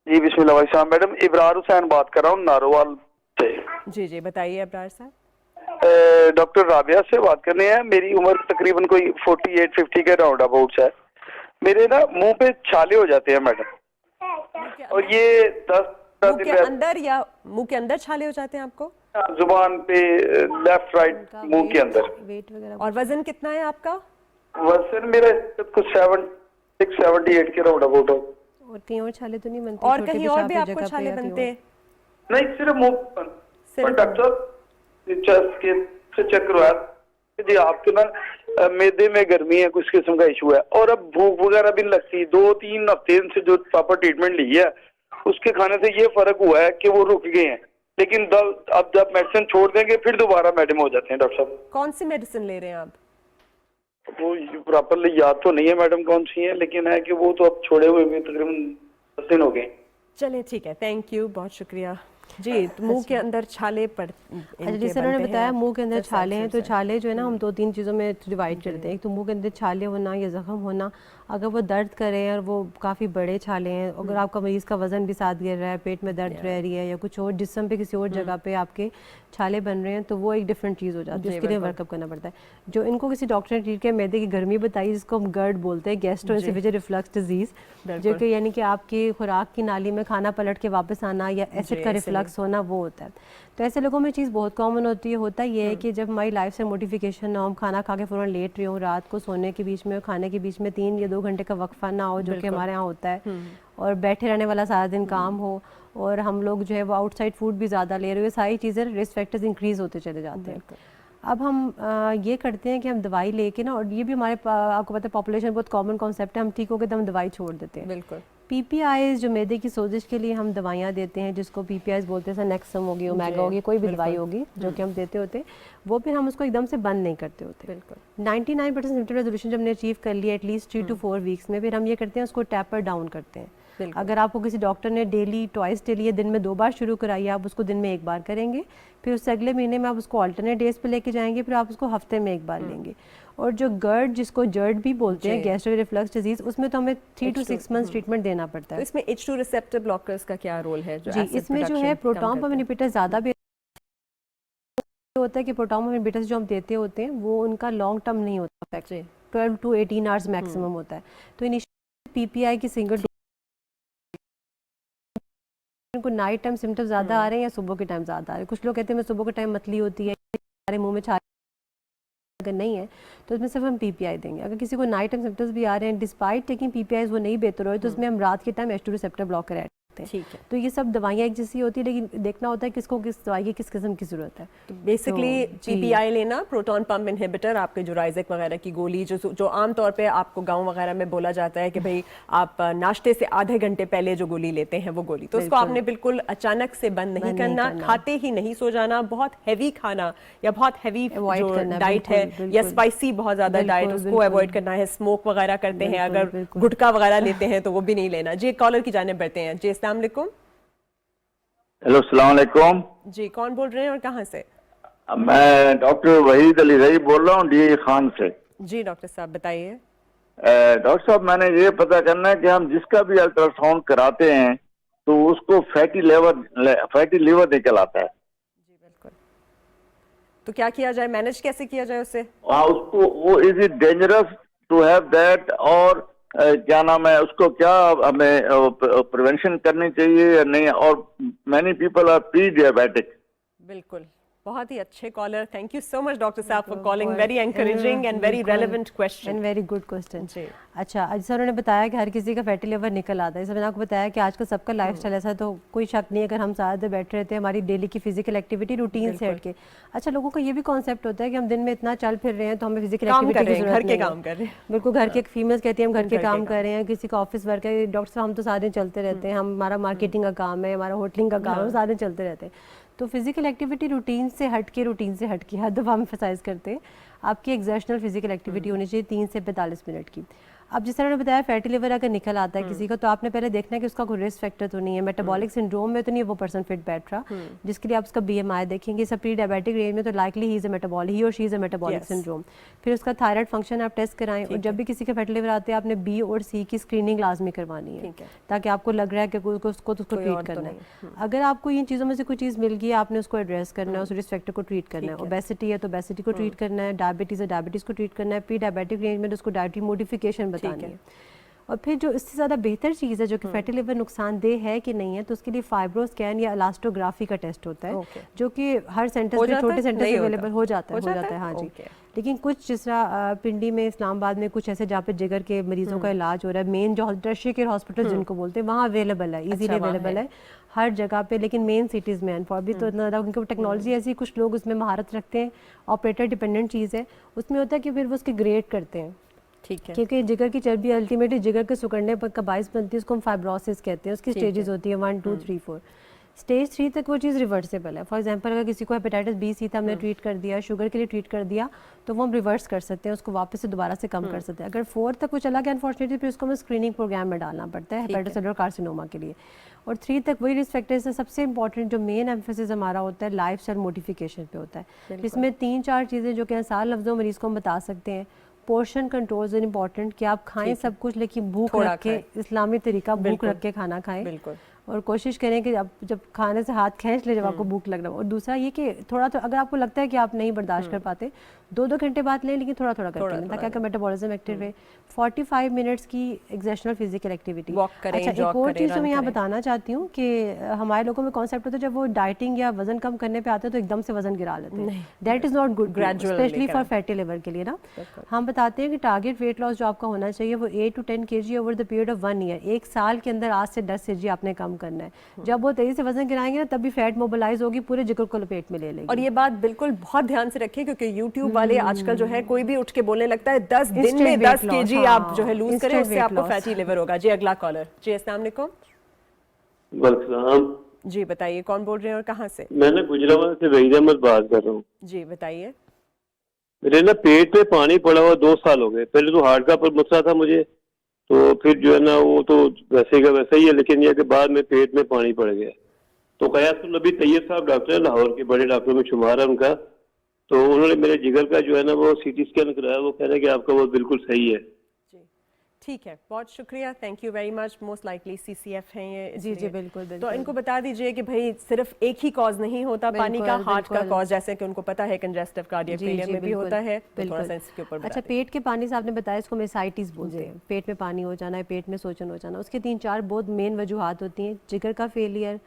जी बिस्मिल्लाह भाई साहब, मैडम इब्रार हुसैन बात कर रहा हूँ नारोवाल से। जी बताइए अब्रार साहब। डॉक्टर राबिया से बात करनी है। मेरी उम्र तकरीबन कोई 48-50 के राउंड अबाउट है। मेरे ना मुंह पे छाले हो जाते हैं मैडम, और ये 10 मुंह के अंदर या मुंह के अंदर छाले हो जाते हैं आपको? जुबान पे, लेफ्ट राइट मुंह के अंदर। वेट वगैरह। और वजन कितना है आपका? वजन मेरा कुछ 76-78 के राउंड अबाउट हो। और कहीं और छाले तो नहीं बनते? और कहीं और भी आपको छाले बनते हैं? नहीं, सिर्फ मुंह पर। डॉक्टर चेस्ट के से चेक करवाया जी, आपके ना मैदे में गर्मी है, कुछ किस्म का इशू है, और अब भूख वगैरह भी लगती है। 2-3 हफ्ते से जो प्रॉपर ट्रीटमेंट ली है उसके खाने से ये फर्क हुआ है कि वो रुक गए हैं, लेकिन अब जब मेडिसिन छोड़ देंगे फिर दोबारा मैडम हो जाते हैं। डॉक्टर साहब कौन सी मेडिसिन ले रहे हैं आप? वो प्रॉपरली याद तो नहीं है मैडम कौन सी है, लेकिन है कि वो तो अब छोड़े हुए भी तकरीबन 10 दिन हो गए। चलिए ठीक है, थैंक यू, बहुत शुक्रिया। जी, तो मुंह के अंदर छाले पड़ अच्छा, जैसे उन्होंने बताया मुंह के अंदर छाले हैं, तो छाले जो है ना हम 2-3 चीज़ों में डिवाइड करते हैं। एक तो मुंह के अंदर छाले होना या जख्म होना, अगर वो दर्द करें और वो काफ़ी बड़े छाले हैं, अगर आपका मरीज़ का वज़न भी साथ गिर रहा है, पेट में दर्द रह रही है या कुछ और जिस्म पे किसी और जगह पे आपके छाले बन रहे हैं, तो वो एक डिफरेंट चीज़ हो जाती है, उसके लिए वर्कअप करना पड़ता है। जो इनको किसी डॉक्टर ने ट्रीट किया मैदे की गर्मी बताई, जिसको हम गर्ड बोलते हैं, गैस्ट्रोएसोफेजियल रिफ्लक्स डिजीज़, जो कि यानी कि आपकी खुराक की नाली में खाना पलट के वापस आना या एसिड का रिफ्लक्स होना, वो होता है। तो ऐसे लोगों में चीज़ बहुत कॉमन होती है। होता ये है कि जब हमारी लाइफ से मोटिफिकेशन ना हो, हम खाना खा के फ़ौरन लेट रही हूँ, रात को सोने के बीच में और खाने के बीच में 3 या 2 घंटे का वक्फा ना हो, जो कि हमारे यहाँ होता है, और बैठे रहने वाला सारा दिन काम हो, और हम लोग जो है वो आउटसाइड फूड भी ज़्यादा ले रहे हो, ये सारी चीज़ें रिस्क फैक्टर्स इंक्रीज़ होते चले जाते हैं। अब हम ये करते हैं कि हम दवाई लेके ना, और ये भी हमारे आपको पता है पॉपुलेशन बहुत कॉमन कॉन्सेप्ट है, हम ठीक हो गए तो हम दवाई छोड़ देते हैं। बिल्कुल। PPIs जो मैदे की सोजिश के लिए हम दवाइयाँ देते हैं, जिसको PPIs बोलते हैं, नेक्सम होगी, ओमेगा होगी, कोई भी दवाई होगी जो कि हम देते होते हैं, वो फिर हम उसको एकदम से बंद नहीं करते होते। बिल्कुल। 99% सिम्पटम रेजोल्यूशन जब हमने अचीव कर लिया एटलीस्ट 3 to 4 वीक्स में, फिर हम ये करते हैं उसको टैपर डाउन करते हैं। अगर आपको किसी डॉक्टर ने डेली ट्वाइस डेली दिन में 2 बार शुरू कराई, आप उसको दिन में 1 बार करेंगे, फिर उससे अगले महीने में आप उसको अल्टरनेट डेज पे लेके जाएंगे, फिर आप उसको हफ्ते में 1 बार लेंगे। और जो गर्ड, जिसको जर्ड भी बोलते हैं, गैस्ट्रो रिफ्लक्स डिजीज, उसमें तो हमें 3 to 6 मंथ्स ट्रीटमेंट देना पड़ता है। तो इसमें H2 रिसेप्टर ब्लॉकर्स का क्या रोल है? जो जी, इसमें जो है प्रोटॉन पम्प इनहिबिटर ज़्यादा भी होता है कि प्रोटॉन पम्प इनहिबिटर जो हम देते होते हैं वो उनका लॉन्ग टर्म नहीं होता इफेक्ट, 12 to 18 आवर्स मैक्सिमम होता है। तो इनिशियल PPI की सिंगल उनको नाइट टाइम सिम्टम्स ज़्यादा आ रहे हैं या सुबह के टाइम ज़्यादा आ रहे हैं। कुछ लोग कहते हैं मैं सुबह के टाइम मतली होती है, हमारे मुंह में छाले, अगर नहीं है तो उसमें सिर्फ हम PPI देंगे। अगर किसी को नाइट टाइम सिम्टम्स भी आ रहे हैं डिस्पाइट टेकिंग PPIs वो नहीं बेहतर हो, तो उसमें हम रात के time H2 receptor blocker add करते हैं। ठीक है। तो ये सब दवाइयाँ एक जैसी होती है, लेकिन देखना होता है किसको किस दवाई की किस किस्म की ज़रूरत है। तो बेसिकली PPI लेना, प्रोटॉन पंप इनहिबिटर, आपके जो राइजेक वगैरह की गोली, जो आमतौर पे आपको गांव वगैरह में बोला जाता है कि भाई आप नाश्ते से आधे घंटे पहले जो गोली लेते हैं वो गोली, तो उसको आपने बिल्कुल अचानक से बंद नहीं करना, खाते ही नहीं सो जाना, बहुत हैवी खाना या बहुत हैवी जो डाइट है या स्पाइसी बहुत ज्यादा डाइट, उसको अवॉइड करना है। स्मोक वगैरह करते हैं, अगर गुटखा वगैरह लेते हैं तो वो भी नहीं लेना। जी, कॉलर की जाने बढ़ते हैं। जी, अस्सलाम वालेकुम। हेलो, अस्सलाम वालेकुम। जी, कौन बोल रहे हैं और कहाँ से? मैं डॉक्टर वहीद अली रही बोल रहा हूँ, DA खान से। जी डॉक्टर साहब बताइए। डॉक्टर साहब, मैंने ये पता करना है कि हम जिसका भी अल्ट्रासाउंड कराते हैं तो उसको फैटी लीवर निकल आता है। जी बिल्कुल। तो क्या किया जाए, मैनेज कैसे किया जाए उससे? उसको वो is it dangerous to have that, और क्या नाम है उसको, क्या हमें प्रिवेंशन करनी चाहिए या नहीं? और many people are pre diabetic. बिल्कुल, बहुत ही अच्छे caller. Thank you so much doctor साहब for calling, very encouraging and very relevant question and very good question. जी, अच्छा, आज सर उन्होंने बताया कि हर किसी का फैटी लिवर निकल आता है। मैंने आपको बताया कि आजकल सबका लाइफस्टाइल ऐसा है, तो कोई शक नहीं अगर हम साथ में बैठे रहते हैं हमारी डेली की फिजिकल एक्टिविटी रूटीन से हट के। अच्छा, लोगों का ये भी कॉन्सेप्ट होता है कि हम दिन में इतना चल फिर रहे हैं तो हमें फिजिकल एक्टिविटी की जरूरत घर के काम कर रहे हैं। बिल्कुल, घर के फीमेल्स कहती हैं हम घर के काम कर रहे हैं, किसी का ऑफिस वर्क है। डॉक्टर साहब हम तो सारे दिन चलते रहते हैं, हमारा मार्केटिंग का काम है, हमारा होटलिंग का काम है, हम सारे दिन चलते रहते हैं। तो फिजिकल एक्टिविटी रूटीन से हट के हर दफ़ा हम एम्फसाइज करते हैं आपकी एक्सर्शनल फिजिकल एक्टिविटी होनी चाहिए 3 से 45 मिनट की। अब जिस तरह ने बताया फैटी लिवर अगर निकल आता है किसी का, तो आपने पहले देखना है कि उसका कोई रिस्क फैक्टर तो नहीं है। मेटाबॉलिक सिंड्रोम में तो नहीं है वो पर्सन फिट बैठ रहा, जिसके लिए आप उसका BMI देखेंगे सब प्री डायबिटिक रेंज में, तो लाइकली ही और she is a metabolic syndrome. फिर उसका थायराइड फंक्शन आप टेस्ट कराएं, और जब भी किसी का फैटी लिवर आते हैं आपने B और C की स्क्रीनिंग लाजमी करवानी है, ताकि आपको लग रहा है कि उसको ट्रीट करना है। अगर आपको इन चीज़ों में से कोई चीज़ मिल गई है, आपने उसको एड्रेस करना है, उस रिस्क फैक्टर को ट्रीट करना है। ओबेसिटी है तो ओबेसिटी को ट्रीट करना है, डायबिटीज़ है डायबिटीज़ को ट्रीट करना है, प्री डायबिटिक रेंज में उसको डाइटरी मॉडिफिकेशन बतानी है। और फिर जो इससे ज़्यादा बेहतर चीज़ है जो कि फैटी लिवर नुकसानदेह है कि नहीं है, तो उसके लिए फाइब्रो स्कैन या इलास्टोग्राफी का टेस्ट होता है, जो कि हर सेंटर में, छोटे सेंटर में अवेलेबल हो जाता है। हाँ जी, लेकिन कुछ जिस तरह पिंडी में, इस्लामाबाद में कुछ ऐसे जहाँ पे जिगर के मरीजों का इलाज हो रहा है, मेन जो टर्शियरी केयर हॉस्पिटल जिनको बोलते हैं, वहाँ अवेलेबल है, इजीली अवेलेबल है हर जगह पे, लेकिन मेन सिटीज़ में अनफॉर्चुनेटली तो इतना ज़्यादा उनकी टेक्नोलॉजी ऐसी, कुछ लोग उसमें महारत रखते हैं, ऑपरेटर डिपेंडेंट चीज़ है। उसमें होता है कि फिर वो उसके ग्रेड करते हैं, ठीक है, क्योंकि जिगर की चर्बी अल्टीमेटली जिगर के सुकड़ने पर का बाइस बनती है, उसको हम फाइब्रोसिस कहते हैं। उसकी स्टेजेस होती है 1 2 3 4। स्टेज 3 तक वो चीज़ रिवर्सेबल है। फॉर एग्जांपल अगर किसी को हेपेटाइटिस बी सी था, हमने ट्रीट कर दिया, शुगर के लिए ट्रीट कर दिया, तो वो हम रिवर्स कर सकते हैं, उसको वापस से दोबारा से कम कर सकते हैं। अगर 4 तक वो चला गया अनफॉर्चुनेटली, फिर उसको हमें स्क्रीनिंग प्रोग्राम में डालना पड़ता है हेपेटोसेलुलर कार्सिनोमा के लिए। और 3 तक वही रिस्क फैक्टर्स है। सबसे इंपॉर्टेंट जो मेन एम्फेसिस हमारा होता है लाइफ स्टाइल मॉडिफिकेशन पे होता है, जिसमें 3-4 चीज़ें जो कि आसान लफ्ज़ों मरीज़ को हम बता सकते हैं। पोर्शन कंट्रोल इज इम्पॉर्टेंट, कि आप खाएं सब कुछ लेकिन भूख रख के, इस्लामी तरीका भूख रख के खाना खाएं, और कोशिश करें कि आप जब खाने से हाथ खींच ले जब आपको भूख लग रहा हो। और दूसरा ये कि थोड़ा तो अगर आपको लगता है कि आप नहीं बर्दाश्त कर पाते, 2-2 घंटे बाद लें, लेकिन थोड़ा थोड़ा करके लें ताकि आपका मेटाबॉलिज्म एक्टिव रहे। 45 मिनट्स की एक्सर्शनल फिजिकल एक्टिविटी। अच्छा, एक और चीज़ तो मैं यहाँ बताना चाहती हूँ कि हमारे लोगों में कॉन्सेप्ट होता है जब वो डाइटिंग या वजन कम करने पे आते हैं तो एकदम से वजन गिरा लेते हैं। That is not good, specially for fatty liver के लिए ना। हम बताते हैं कि टारगेट वेट लॉस जो आपका होना चाहिए वो 8 to 10 kg over the period of 1 year, 1 साल के अंदर 8 से 10 kg आपने कम करना है। जब वो तेजी से वजन गिराएंगे ना, तब भी फैट मोबिलाइज होगी, पूरे जिगर को लपेट में ले लेगी। और ये बात बिल्कुल बहुत ध्यान से रखिए, क्योंकि YouTube वाले आजकल जो है कोई भी उठ के बोलने लगता है 10 दिन में 10 kg आप जो है लूज करें, उससे आपको फैटी लिवर होगा। जी अगला कॉलर। जी अस्सलाम वालेकुम। वालेकुम। जी बताइए कौन बोल रहे हैं और कहाँ से? मैं ना गुजरात से वहीद अहमद बात कर रहा हूँ। जी बताइए। मेरे ना पेट में पानी पड़ा हुआ 2 साल हो गए। पहले तो हार्ट का मसला था मुझे, तो फिर जो है ना वो तो वैसे का वैसा ही है, लेकिन यह कि बाद में पेट में पानी पड़ गया। तो कयासुल नबी तैयब साहब डॉक्टर है, लाहौर के बड़े डॉक्टरों में शुमार है उनका, तो उन्होंने मेरे जिगर का जो है ना वो CT स्कैन कराया, वो कह रहे हैं कि आपका वो बिल्कुल सही है। ठीक है, बहुत शुक्रिया, thank you very much. Most likely CCF हैं ये। जी बिल्कुल। तो इनको बता दीजिए कि भाई सिर्फ एक ही कॉज नहीं होता पानी का, हार्ट का कॉज, जैसे कि उनको पता है कंजेस्टिव कार्डियक फेलियर में भी होता है। तो थोड़ा सा इसके ऊपर अच्छा, पेट के पानी से आपने बताया, इसको मेसाइटिस बोलते हैं, पेट में पानी हो जाना है, पेट में सोजन हो जाना। उसके 3-4 बहुत मेन वजूहात होती हैं। जिगर का फेलियर,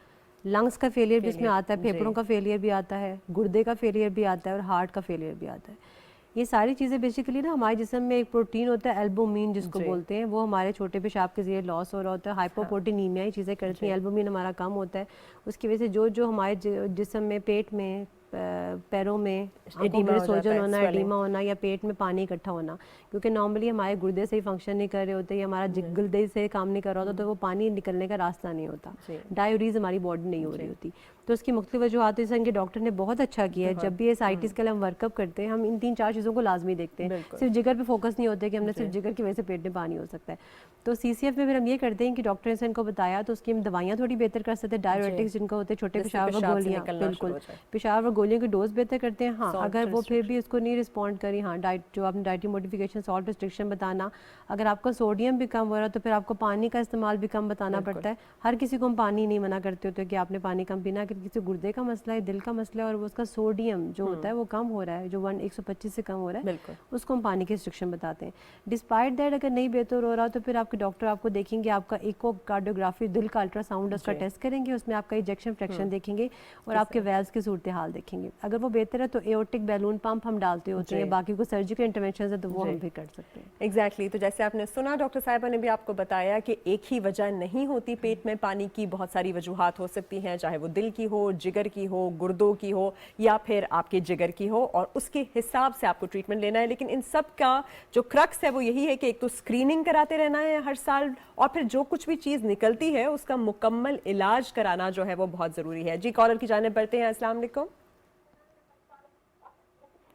लंग्स का फेलियर भी इसमें आता है, फेफड़ों का फेलियर भी आता है, गुर्दे का फेलियर भी आता है, और हार्ट का फेलियर भी आता है। ये सारी चीज़ें बेसिकली ना हमारे जिस्म में एक प्रोटीन होता है एल्बुमिन जिसको बोलते हैं, वो हमारे छोटे पेशाब के जरिए लॉस हो रहा होता है। हाइपोप्रोटीनीमिया ये चीज़ें करती हैं, एल्बुमिन हमारा कम होता है। उसकी वजह से जो हमारे जिस्म में, पेट में, पैरों में सोजन होना, एडीमा होना, या पेट में पानी इकट्ठा होना, क्योंकि नॉर्मली हमारे गुर्दे से ही फंक्शन नहीं कर रहे होते, या हमारा गुर्दे से काम नहीं कर रहा होता, तो वो पानी निकलने का रास्ता नहीं होता, डायूरीज हमारी बॉडी नहीं हो रही होती। तो उसकी मुख्तलिफ वजूहत हैं कि डॉक्टर ने बहुत अच्छा किया है। जब भी ये साइटिस के लिए हम वर्कअप करते हैं, हम इन 3-4 चीज़ों को लाजमी देखते हैं। सिर्फ जिगर पे फोकस नहीं होता कि हमने सिर्फ जिगर की वजह से पेट में पानी हो सकता है। तो CCF में फिर हम ये करते हैं कि डॉक्टर ने इनको बताया, तो उसकी हम दवाइयाँ थोड़ी बेहतर कर सकते हैं। डायरेटिक्स जिनको होते हैं, छोटे पेशाब व गोलियाँ, बिल्कुल पेशाब व गोलियों की डोज बेहतर करते हैं। हाँ, अगर वो फिर भी उसको नहीं रिस्पॉन्ड करी, हाँ डाइट जो आपने डाइटरी मॉडिफिकेशन, सॉल्ट रिस्ट्रिक्शन बताना। अगर आपका सोडियम भी कम हो रहा है तो फिर आपको पानी का इस्तेमाल भी कम बताना पड़ता है। हर किसी को हम पानी नहीं मना करते होते कि आपने पानी कम पीना, अगर किसी गुर्दे का मसला है, दिल का मसला है, और उसका सोडियम जो होता है वो कम हो रहा है, जो 125 से कम हो रहा है, उसको हम पानी की रिस्ट्रिक्शन बताते हैं। डिस्पाइट दैट अगर नहीं बेहतर हो रहा तो फिर आपके डॉक्टर आपको देखेंगे, आपका इकोकार्डियोग्राफी, दिल का अल्ट्रासाउंड उसका टेस्ट करेंगे, उसमें आपका इजेक्शन फ्रैक्शन देखेंगे और आपके वेल्व्स की सूरत हाल देखेंगे। अगर वो बेहतर है तो एओर्टिक बैलून पंप हम डालते होते हैं, बाकी को सर्जिकल इंटरवेंशन है तो वो हम भी कर सकते हैं। एग्जैक्टली। तो जैसे आपने सुना, डॉक्टर साहिबा ने भी आपको बताया कि एक ही वजह नहीं होती पेट में पानी की, बहुत सारी वजूहात हो सकती हैं, चाहे वो दिल की हो, जिगर की हो, गुर्दों की हो, या फिर आपके जिगर की हो, और उसके हिसाब से आपको ट्रीटमेंट लेना है। लेकिन इन सब का जो क्रक्स है वो यही है कि एक तो स्क्रीनिंग कराते रहना है हर साल, और फिर जो कुछ भी चीज़ निकलती है उसका मुकम्मल इलाज कराना जो है वो बहुत ज़रूरी है। जी कॉलर की जानिब बढ़ते हैं। अस्सलाम वालेकुम।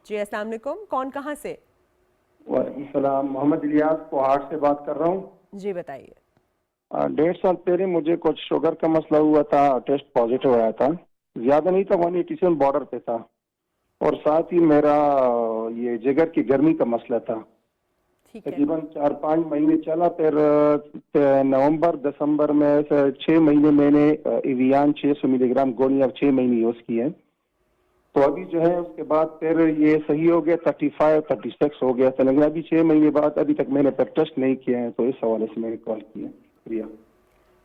जी अस्सलाम वालेकुम, कौन कहाँ से? वालेकुम सलाम, मोहम्मद इलियास पहाड़ से बात कर रहा हूँ। जी बताइए। 1.5 साल पहले मुझे कुछ शुगर का मसला हुआ था, टेस्ट पॉजिटिव आया था, ज्यादा नहीं था, 187 बॉर्डर पे था, और साथ ही मेरा ये जिगर की गर्मी का मसला था। तकरीबन 4-5 महीने चला, फिर नवंबर दिसंबर में 6 महीने मैंने इवियान 600 मिलीग्राम गोलियां 6 महीने यूज की है। तो अभी जो है उसके बाद फिर ये सही हो गया, 35-36 हो गया। तो लेकिन अभी 6 महीने बाद अभी तक मैंने फिर टेस्ट नहीं किया है, तो इस हवाले से मैंने कॉल किया। शुक्रिया।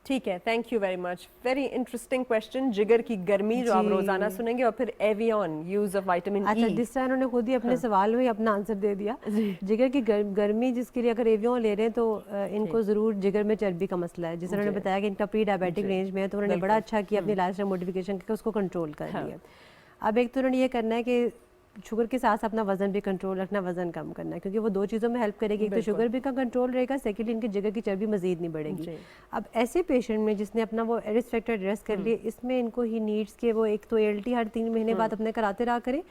ठीक है, thank you very much. Very interesting question. जिगर की गर्मी जो आप रोजाना सुनेंगे, और फिर एवियन, यूज ऑफ विटामिन अच्छा, जिस तरह उन्होंने खुद ही अपने सवाल में अपना आंसर दे दिया। जिगर की गर्मी जिसके लिए अगर एवियन ले रहे हैं तो इनको जरूर जिगर में चर्बी का मसला है, जिस उन्होंने बताया कि इनका प्री डायबिटिक रेंज में है, तो उन्होंने बड़ा अच्छा किया अपनी लाइफस्टाइल मॉडिफिकेशन करके उसको कंट्रोल कर लिया। अब एक तो उन्होंने ये करना है कि शुगर के साथ अपना वज़न भी कंट्रोल रखना, वज़न कम करना, क्योंकि वो दो चीज़ों में हेल्प करेगी। एक तो शुगर भी का कंट्रोल रहेगा, सेकेंडली इनकी जिगर की चर्बी मज़ीद नहीं बढ़ेगी। अब ऐसे पेशेंट में जिसने अपना वो रिस्क फैक्टर एड्रेस कर लिए, इसमें इनको ही नीड्स के वो एक तो ALT हर 3 महीने बाद अपने कराते रहा करें,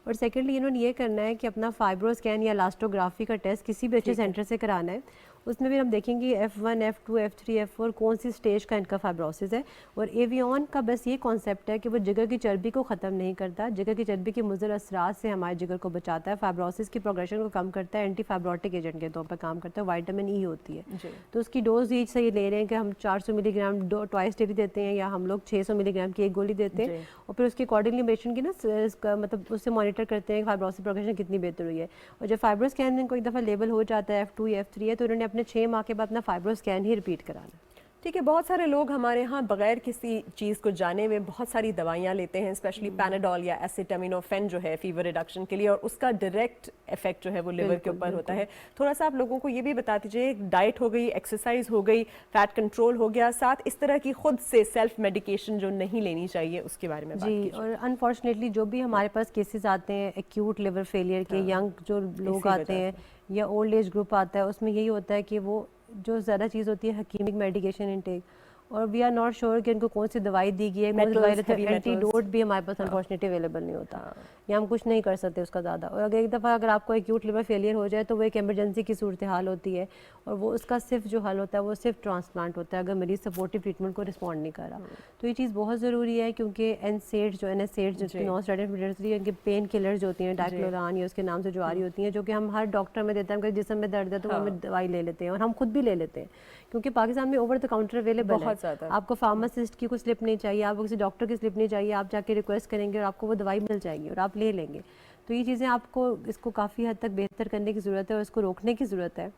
और सेकेंडली इन्होंने ये करना है कि अपना फाइब्रो स्कैन या इलास्टोग्राफी का टेस्ट किसी भी अच्छे सेंटर से कराना है। उसमें भी हम देखेंगे F1, F2, F3, F4 कौन सी स्टेज का इनका फाइब्रोसिस है। और एवियन का बस ये कॉन्सेप्ट है कि वो जिगर की चर्बी को ख़त्म नहीं करता, जिगर की चर्बी के मुज़र असरात से हमारे जिगर को बचाता है, फाइब्रोसिस की प्रोग्रेशन को कम करता है, एंटी फाइब्रोटिक एजेंट के तौर पर काम करता है, विटामिन E होती है। तो उसकी डोज ईच से ये ले रहे हैं कि हम 400 मिलीग्राम ट्वाइस डेली देते हैं, या हम लोग 600 मिलीग्राम की एक गोली देते हैं, और फिर उसके अकॉर्डिंगली पेशेंट की ना मतलब उससे मॉनिटर करते हैं कि फाइब्रोसिस प्रोग्रेशन कितनी बेहतर हुई है। और जब फाइब्रो स्कैन में कोई दफ़ा लेवल हो जाता है F2 या F3 है, तो उन्होंने अपने 6 माह के बाद अपना फाइब्रो स्कैन ही रिपीट कराना। ठीक है, बहुत सारे लोग हमारे यहाँ बगैर किसी चीज़ को जाने में बहुत सारी दवाइयाँ लेते हैं, स्पेशली पैनाडोल या एसिटामिनोफेन जो है फीवर रिडक्शन के लिए, और उसका डायरेक्ट इफेक्ट जो है वो लिवर के ऊपर होता है। थोड़ा सा आप लोगों को ये भी बता दीजिए, डाइट हो गई, एक्सरसाइज हो गई, फैट कंट्रोल हो गया, साथ इस तरह की खुद से सेल्फ मेडिकेशन जो नहीं लेनी चाहिए उसके बारे में बात कीजिए। और अनफॉर्चुनेटली जो भी हमारे पास केसेस आते हैं एक्यूट लिवर फेलियर के, यंग जो लोग आते हैं या ओल्ड एज ग्रुप आता है, उसमें यही होता है कि वो जो ज़्यादा चीज़ होती है हकीमिक मेडिकेशन इनटेक, और वी आर नॉट श्योर कि उनको कौन सी दवाई दी गई है। एंटीडोट भी हमारे पास अनफॉर्चुनेटली अवेलेबल नहीं होता, या हम कुछ नहीं कर सकते उसका ज़्यादा। और अगर एक दफ़ा अगर आपको एक्यूट लिवर फेलियर हो जाए तो वो एक एमरजेंसी की सूरत हाल होती है, और वो उसका सिर्फ जो हल होता है वो सिर्फ ट्रांसप्लांट होता है, अगर मरीज सपोर्टिव ट्रीटमेंट को रिस्पॉन्ड नहीं कर रहा। तो ये चीज़ बहुत ज़रूरी है, क्योंकि NSAIDs जो नॉन स्टेरॉइड पेन किलर्स जो होती हैं, डाइक्लोरान या उसके नाम से जो आ रही होती हैं, जो कि हम हर डॉक्टर में देते हैं, हम जिस्म में दर्द है तो हमें दवाई ले लेते हैं, और हम खुद भी ले लेते हैं, क्योंकि पाकिस्तान में ओवर द काउंटर अवेलेबल है। आपको फार्मासिस्ट की कोई स्लिप नहीं चाहिए, आपको किसी डॉक्टर की स्लिप नहीं चाहिए, आप जाके रिक्वेस्ट करेंगे और आपको वो दवाई मिल जाएगी और आप ले लेंगे। तो ये चीज़ें आपको इसको काफ़ी हद तक बेहतर करने की ज़रूरत है और इसको रोकने की ज़रूरत है।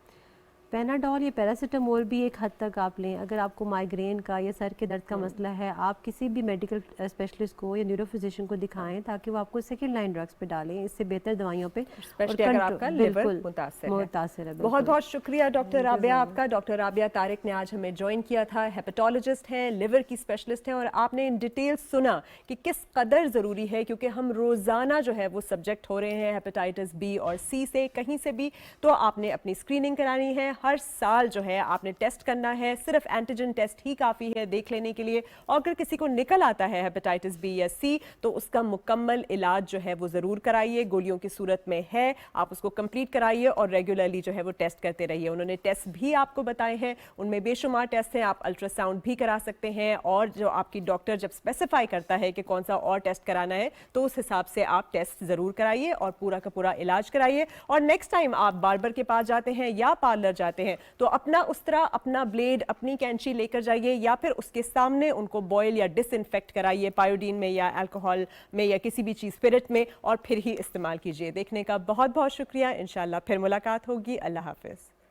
पैनाडोल या पैरासीटामोल भी एक हद तक आप लें। अगर आपको माइग्रेन का या सर के दर्द का मसला है, आप किसी भी मेडिकल स्पेशलिस्ट को या न्यूरोफिजिशियन को दिखाएं, ताकि वो आपको सेकंड लाइन ड्रग्स पे डालें, इससे बेहतर दवाइयों पे, स्पेशली अगर आपका लिवर मुतासिर है। बहुत बहुत शुक्रिया डॉक्टर राबिया आपका। डॉक्टर राबिया तारिक ने आज हमें ज्वाइन किया था, हेपेटोलॉजिस्ट हैं, लिवर की स्पेशलिस्ट हैं, और आपने इन डिटेल सुना कि किस कदर ज़रूरी है, क्योंकि हम रोज़ाना जो है वो सब्जेक्ट हो रहे हैं हेपेटाइटिस B और C से, कहीं से भी। तो आपने अपनी स्क्रीनिंग करानी है, हर साल जो है आपने टेस्ट करना है, सिर्फ एंटीजन टेस्ट ही काफ़ी है देख लेने के लिए। और अगर किसी को निकल आता है हेपेटाइटिस B या C, तो उसका मुकम्मल इलाज जो है वो ज़रूर कराइए, गोलियों की सूरत में है, आप उसको कंप्लीट कराइए और रेगुलरली जो है वो टेस्ट करते रहिए। उन्होंने टेस्ट भी आपको बताए हैं, उनमें बेशुमार टेस्ट हैं, आप अल्ट्रासाउंड भी करा सकते हैं, और जो आपकी डॉक्टर जब स्पेसिफाई करता है कि कौन सा और टेस्ट कराना है, तो उस हिसाब से आप टेस्ट ज़रूर कराइए और पूरा का पूरा इलाज कराइए। और नेक्स्ट टाइम आप बार्बर के पास जाते हैं या पार्लर जाते हैं, तो अपना उस्तरा, अपना ब्लेड, अपनी कैंची लेकर जाइए, या फिर उसके सामने उनको बॉयल या डिसइंफेक्ट कराइए पायोडीन में या अल्कोहल में या किसी भी चीज़ स्पिरिट में, और फिर ही इस्तेमाल कीजिए। देखने का बहुत बहुत शुक्रिया। इंशाल्लाह फिर मुलाकात होगी। अल्लाह हाफिज़।